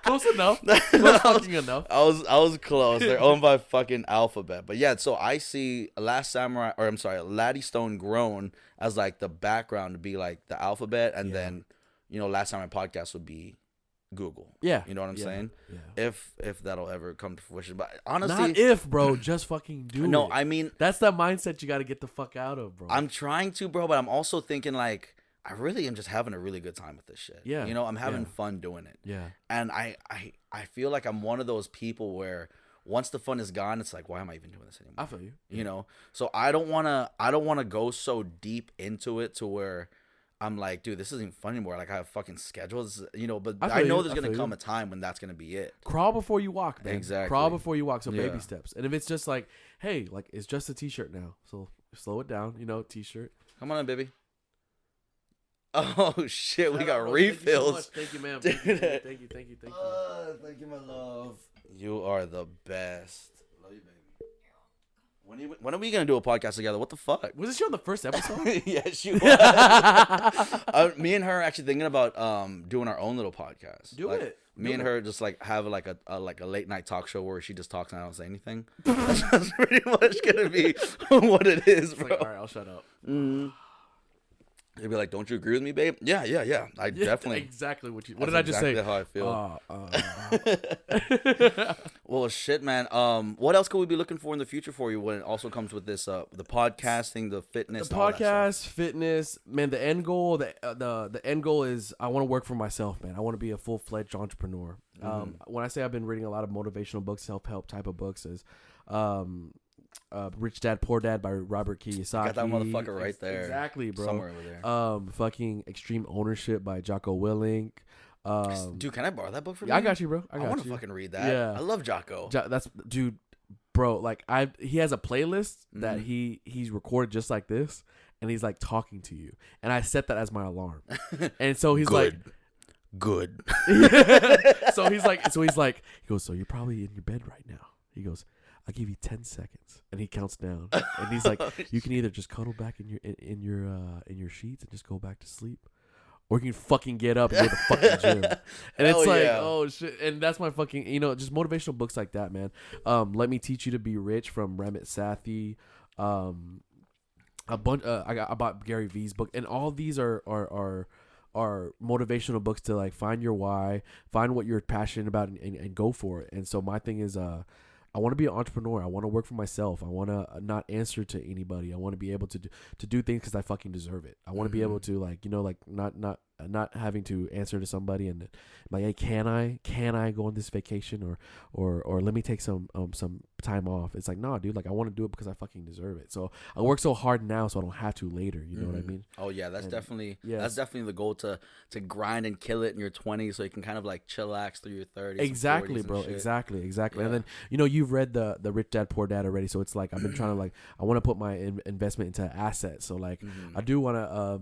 Close enough. Close fucking enough. I was close. They're owned by fucking Alphabet. But yeah, so I see Laddie Stone Grown as like the background to be like the Alphabet, and then Last Samurai Podcast would be Google. Yeah. You know what I'm saying? Yeah. If that'll ever come to fruition. But honestly, not if, bro. Just fucking do it. No, I mean, that's the mindset you got to get the fuck out of, bro. I'm trying to, bro, but I'm also thinking like I really am just having a really good time with this shit. Yeah. I'm having fun doing it. Yeah. And I feel like I'm one of those people where once the fun is gone, it's like, why am I even doing this anymore? I feel you. So I don't wanna go so deep into it to where I'm like, dude, this isn't fun anymore. Like I have fucking schedules, but I know there's gonna come a time when that's gonna be it. Crawl before you walk, man. Exactly. Crawl before you walk. So baby steps. And if it's just like, hey, like it's just a t-shirt now, so slow it down. T-shirt. Come on in, baby. Oh shit, we got refills. Thank you, ma'am. Thank you. Thank you. Thank you, my love. You are the best. Love you, baby. When are we gonna do a podcast together? What the fuck? Was this your the first episode? Yes, you was. Me and her are actually thinking about doing our own little podcast. Do it. Me and her just like have like a late night talk show where she just talks and I don't say anything. That's pretty much gonna be what it is, bro. Like, all right, I'll shut up. Mm-hmm. They'd be like, "Don't you agree with me, babe?" Yeah. I definitely exactly what you. What did I just say? How I feel. Well, shit, man. What else could we be looking for in the future for you when it also comes with this the podcasting, the fitness, the podcast, fitness, man. The end goal, the end goal is I want to work for myself, man. I want to be a full-fledged entrepreneur. When I say I've been reading a lot of motivational books, self-help type of books, is Rich Dad Poor Dad by Robert Kiyosaki. Got that motherfucker right there. Exactly, bro. Somewhere over there. Fucking Extreme Ownership by Jocko Willink. Dude, can I borrow that book from you? I got you, bro. I want to fucking read that. Yeah. I love Jocko. Dude, bro. Like he has a playlist that he's recorded just like this, and he's like talking to you, and I set that as my alarm. And so he's like, good. So he's like, he goes, so you're probably in your bed right now. He goes, I'll give you 10 seconds, and he counts down, and he's like, you can either just cuddle back in your sheets and just go back to sleep, or you can fucking get up and go to the fucking gym. And it's like, oh shit. And that's my fucking, just motivational books like that, man. Let Me Teach You to Be Rich from Ramit Sethi. A bunch. I bought Gary Vee's book, and all these are motivational books to like find your why, find what you're passionate about, and go for it. And so my thing is, I want to be an entrepreneur. I want to work for myself. I want to not answer to anybody. I want to be able to do things because I fucking deserve it. I want to be able to not having to answer to somebody and like, hey, can I go on this vacation or let me take some time off. It's like, nah, dude, like I want to do it because I fucking deserve it. So I work so hard now so I don't have to later. You know what I mean? Oh yeah, that's definitely the goal to grind and kill it in your 20s so you can kind of like chillax through your 30s. Exactly, bro. Exactly. Yeah. And then you've read the Rich Dad Poor Dad already, so it's like I've been trying to like I want to put my investment into assets. So like I do want to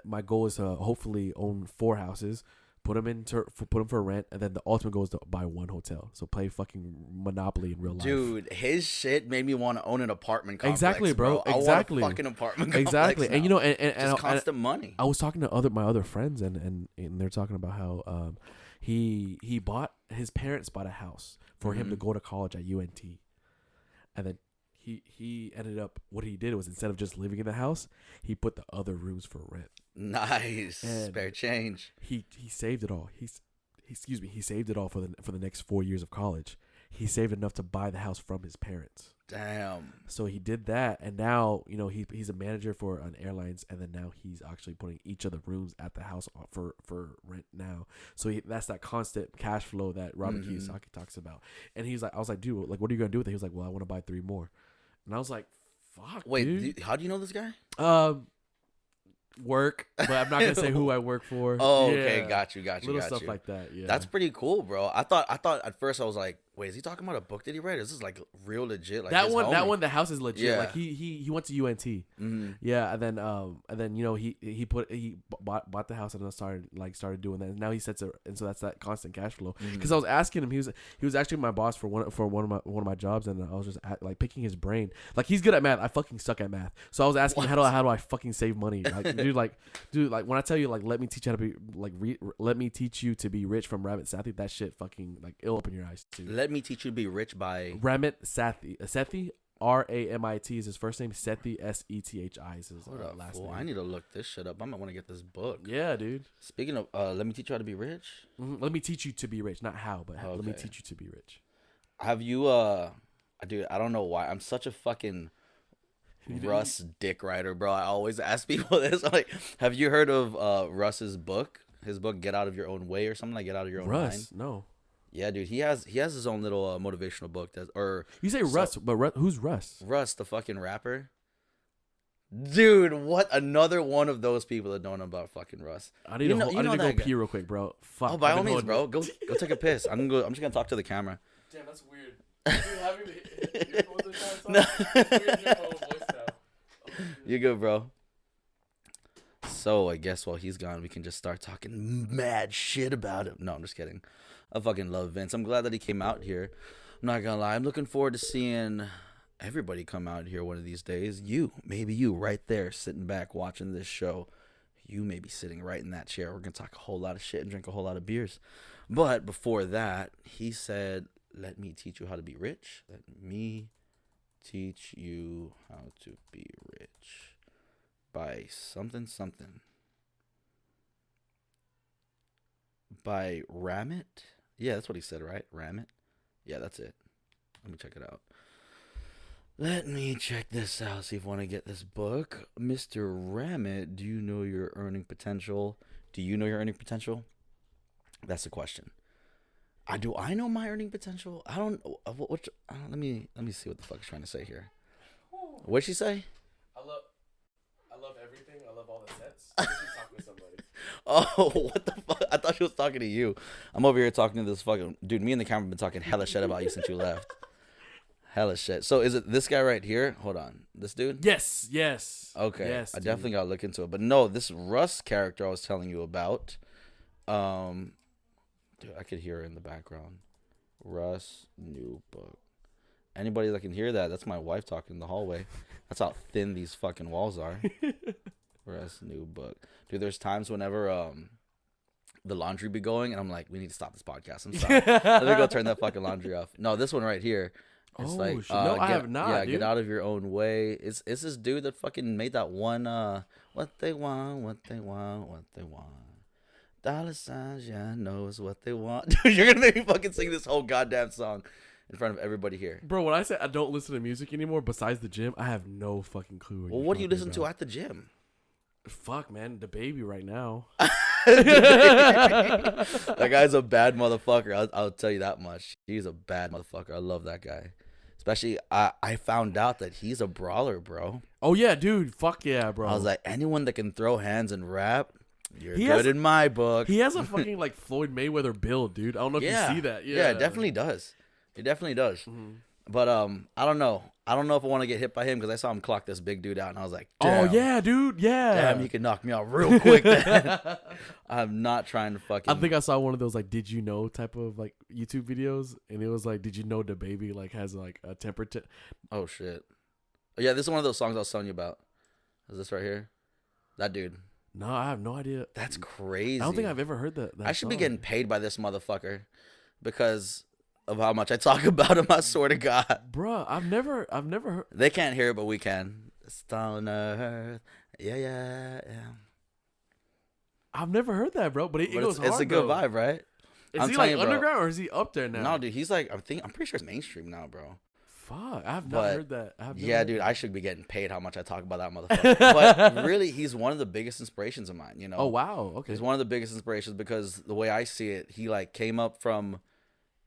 my goal is to hopefully own 4 houses. Put them for rent, and then the ultimate goal is to buy 1 hotel. So play fucking Monopoly in real life. Dude, his shit made me want to own an apartment complex. Exactly, bro. Exactly. I want a fucking apartment complex. Exactly, now. and and constant money. I was talking to my other friends, and they're talking about how his parents bought a house for him to go to college at UNT, and then he ended up, what he did was instead of just living in the house, he put the other rooms for rent. Nice. And spare change. He saved it all. He saved it all for the next 4 years of college. He saved enough to buy the house from his parents. Damn. So he did that, and now he's a manager for an airlines, and then now he's actually putting each of the rooms at the house for rent now. So that's that constant cash flow that Robert Kiyosaki talks about. And I was like, dude, like, what are you gonna do with it? He was like, well, I want to buy 3 more, and I was like, fuck. Wait, dude. How do you know this guy? Work, but I'm not gonna say who I work for. Oh, okay, got you. Little stuff like that. Yeah, that's pretty cool, bro. I thought at first I was like, wait, is he talking about a book that he read? Is this like real legit? Like that one, the house is legit. Yeah. Like he went to UNT. Yeah, and then he bought the house and then started doing that. And now he sets it, and so that's that constant cash flow. Because I was asking him, he was actually my boss for one of my jobs, and I was just like picking his brain. Like, he's good at math. I fucking suck at math. So I was asking how do I fucking save money? Like, dude, like when I tell you, like, let me teach you how to be like let me teach you to be rich from Ramit Sethi, that shit fucking, like, it'll open your eyes too. Let me teach you to be rich by Ramit Sethi. Sethi, Ramit is his first name. Sethi, Sethi is his last name. I need to look this shit up. I might want to get this book. Yeah, dude. Speaking of, let me teach you how to be rich. Let me teach you to be rich, not how, but let me teach you to be rich. Have you, dude? I don't know why I'm such a fucking Russ dick writer, bro. I always ask people this. I'm like, have you heard of Russ's book? His book, Get Out of Your Own Way, or something like Get Out of Your Own Mind. No. Yeah, dude. He has his own little motivational book. You say Russ, but who's Russ? Russ, the fucking rapper. Dude, what another one of those people that don't know about fucking Russ. I need to go pee real quick, bro. Fuck. Oh, by all means, bro. Go take a piss. I'm just gonna talk to the camera. Damn, that's weird. Having the earphones in time. It's weird in your phone voice now. You're good, bro. So I guess while he's gone, we can just start talking mad shit about him. No, I'm just kidding. I fucking love Vince. I'm glad that he came out here. I'm not gonna lie. I'm looking forward to seeing everybody come out here one of these days. Maybe you right there sitting back watching this show. You may be sitting right in that chair. We're gonna talk a whole lot of shit and drink a whole lot of beers. But before that, he said, let me teach you how to be rich. Let me teach you how to be rich. By something. By Ramit? Yeah, that's what he said, right? Ramit? Yeah, that's it. Let me check it out. Let me check this out, see if I want to get this book. Mr. Ramit, do you know your earning potential? Do you know your earning potential? That's the question. Do I know my earning potential? I don't. Let me see what the fuck is trying to say here. What'd she say? I love everything. I love all the sets. She's talking to somebody. Oh, what the fuck? I thought she was talking to you. I'm over here talking to this fucking dude. Me and the camera have been talking hella shit about you since you left. Hella shit. So is it this guy right here? Hold on. This dude? Yes. Okay. Yes, I definitely gotta look into it. But no, this Russ character I was telling you about. Dude, I could hear her in the background. Russ, new book. Anybody that can hear that, that's my wife talking in the hallway. That's how thin these fucking walls are. Russ, new book. Dude, there's times whenever the laundry be going, and I'm like, we need to stop this podcast. I'm sorry. Let me go turn that fucking laundry off. No, this one right here. It's like, no, I have not. Yeah, dude. Get Out of Your Own Way. It's this dude that fucking made that one. What they want. Dollar signs, yeah, knows what they want. Dude, you're gonna make me fucking sing this whole goddamn song in front of everybody here. Bro, when I say I don't listen to music anymore besides the gym, I have no fucking clue. Well, what do you listen to at the gym? Fuck, man, the baby right now. That guy's a bad motherfucker. I'll tell you that much. He's a bad motherfucker. I love that guy. Especially, I found out that he's a brawler, bro. Oh, yeah, dude. Fuck yeah, bro. I was like, anyone that can throw hands and rap, you're good in my book. He has a fucking, like, Floyd Mayweather build, dude. I don't know if you see that. Yeah, it definitely does. It definitely does. Mm-hmm. But I don't know. I don't know if I want to get hit by him because I saw him clock this big dude out, and I was like, damn. Oh, yeah, dude. Yeah. Damn, he can knock me out real quick, then. I'm not trying to fucking... I think I saw one of those, like, did you know type of, like, YouTube videos, and it was like, did you know the baby, like, has, like, a temper... Oh, shit. Oh, yeah, this is one of those songs I was telling you about. Is this right here? That dude. No, I have no idea. That's crazy. I don't think I've ever heard that I should be getting paid by this motherfucker because of how much I talk about him. I swear to God, bruh. I've never heard. They can't hear it, but we can. Star on Earth, yeah. I've never heard that, bro. But it goes hard. It's a good vibe, right? Is he like underground or is he up there now? No, dude. He's like, I'm pretty sure it's mainstream now, bro. Fuck, I have not heard that. Yeah, dude, I should be getting paid how much I talk about that motherfucker. But really, he's one of the biggest inspirations of mine, you know? Oh, wow. Okay. He's one of the biggest inspirations because the way I see it, he like came up from,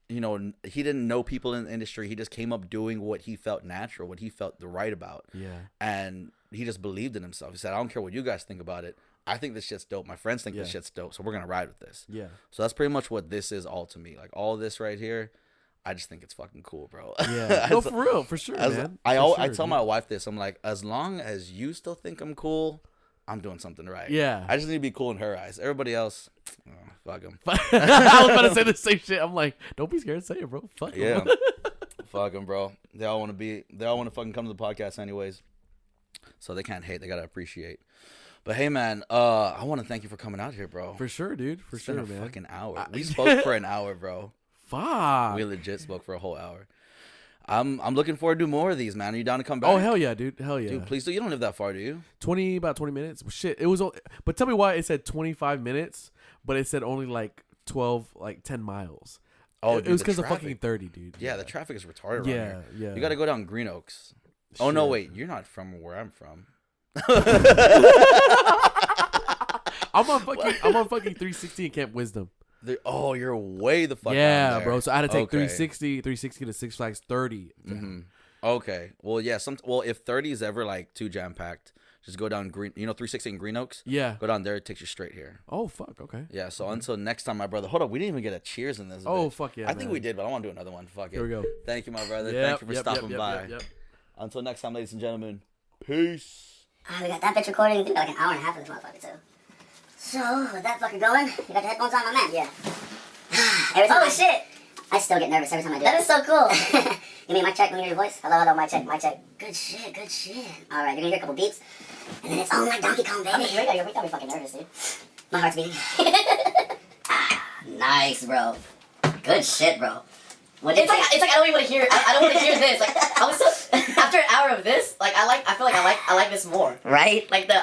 you know, he didn't know people in the industry. He just came up doing what he felt natural, what he felt the right about. Yeah. And he just believed in himself. He said, I don't care what you guys think about it. I think this shit's dope. My friends think this shit's dope. So we're going to ride with this. Yeah. So that's pretty much what this is all to me. Like all this right here. I just think it's fucking cool, bro. Yeah, no, for real, for sure, man. I tell my wife this. I'm like, as long as you still think I'm cool, I'm doing something right. Yeah. I just need to be cool in her eyes. Everybody else, fuck them. I was about to say the same shit. I'm like, don't be scared to say it, bro. Fuck 'em. Yeah. Fuck them, bro. They all want to fucking come to the podcast anyways. So they can't hate. They got to appreciate. But hey, man, I want to thank you for coming out here, bro. For sure, dude. For It's sure, been a man. fucking hour. We spoke for an hour, bro. Fuck. We legit spoke for a whole hour. I'm looking forward to more of these, man. Are you down to come back? Oh, hell yeah, dude. Hell yeah. Dude, please do. You don't live that far, do you? About 20 minutes. Shit, it was. But tell me why it said 25 minutes, but it said only like 10 miles. Oh, it was because of fucking 30, dude. Yeah, the traffic is retarded around Yeah, here. yeah. You got to go down Green Oaks. Oh, no, wait. You're not from where I'm from. I'm on fucking 360 in Camp Wisdom. You're way the fuck down Yeah, there. bro. So I had to take Okay. 360 to Six Flags 30. Mm-hmm. Okay. Well, yeah. If 30 is ever like too jam packed, just go down 360 in Green Oaks. Yeah. Go down there. It takes you straight here. Oh, fuck. Okay. Yeah. So until next time, my brother. Hold up. We didn't even get a cheers in this. Oh, bitch. fuck yeah. I think man. we did, but I want to do another one. Fuck it. Here we go. Thank you, my brother. Yep, Thank you for stopping by. Yep. Until next time, ladies and gentlemen. Peace. We got that bitch recording. We got like an hour and a half of this motherfucker too. So, with that fucker going, you got the headphones on, my man? Yeah. Every time shit! I still get nervous every time I do it. That is so cool. Give me a mic check, let me hear your voice. Hello, mic check, mic check. Good shit. Alright, you're gonna hear a couple beeps. And then it's all my Donkey Kong, baby. You gotta be fucking nervous, dude. My heart's beating. Nice, bro. Good shit, bro. It's like I don't even want to hear. I don't want to hear this. Like I was so after an hour of this. Like I feel like I like this more. Right? Like the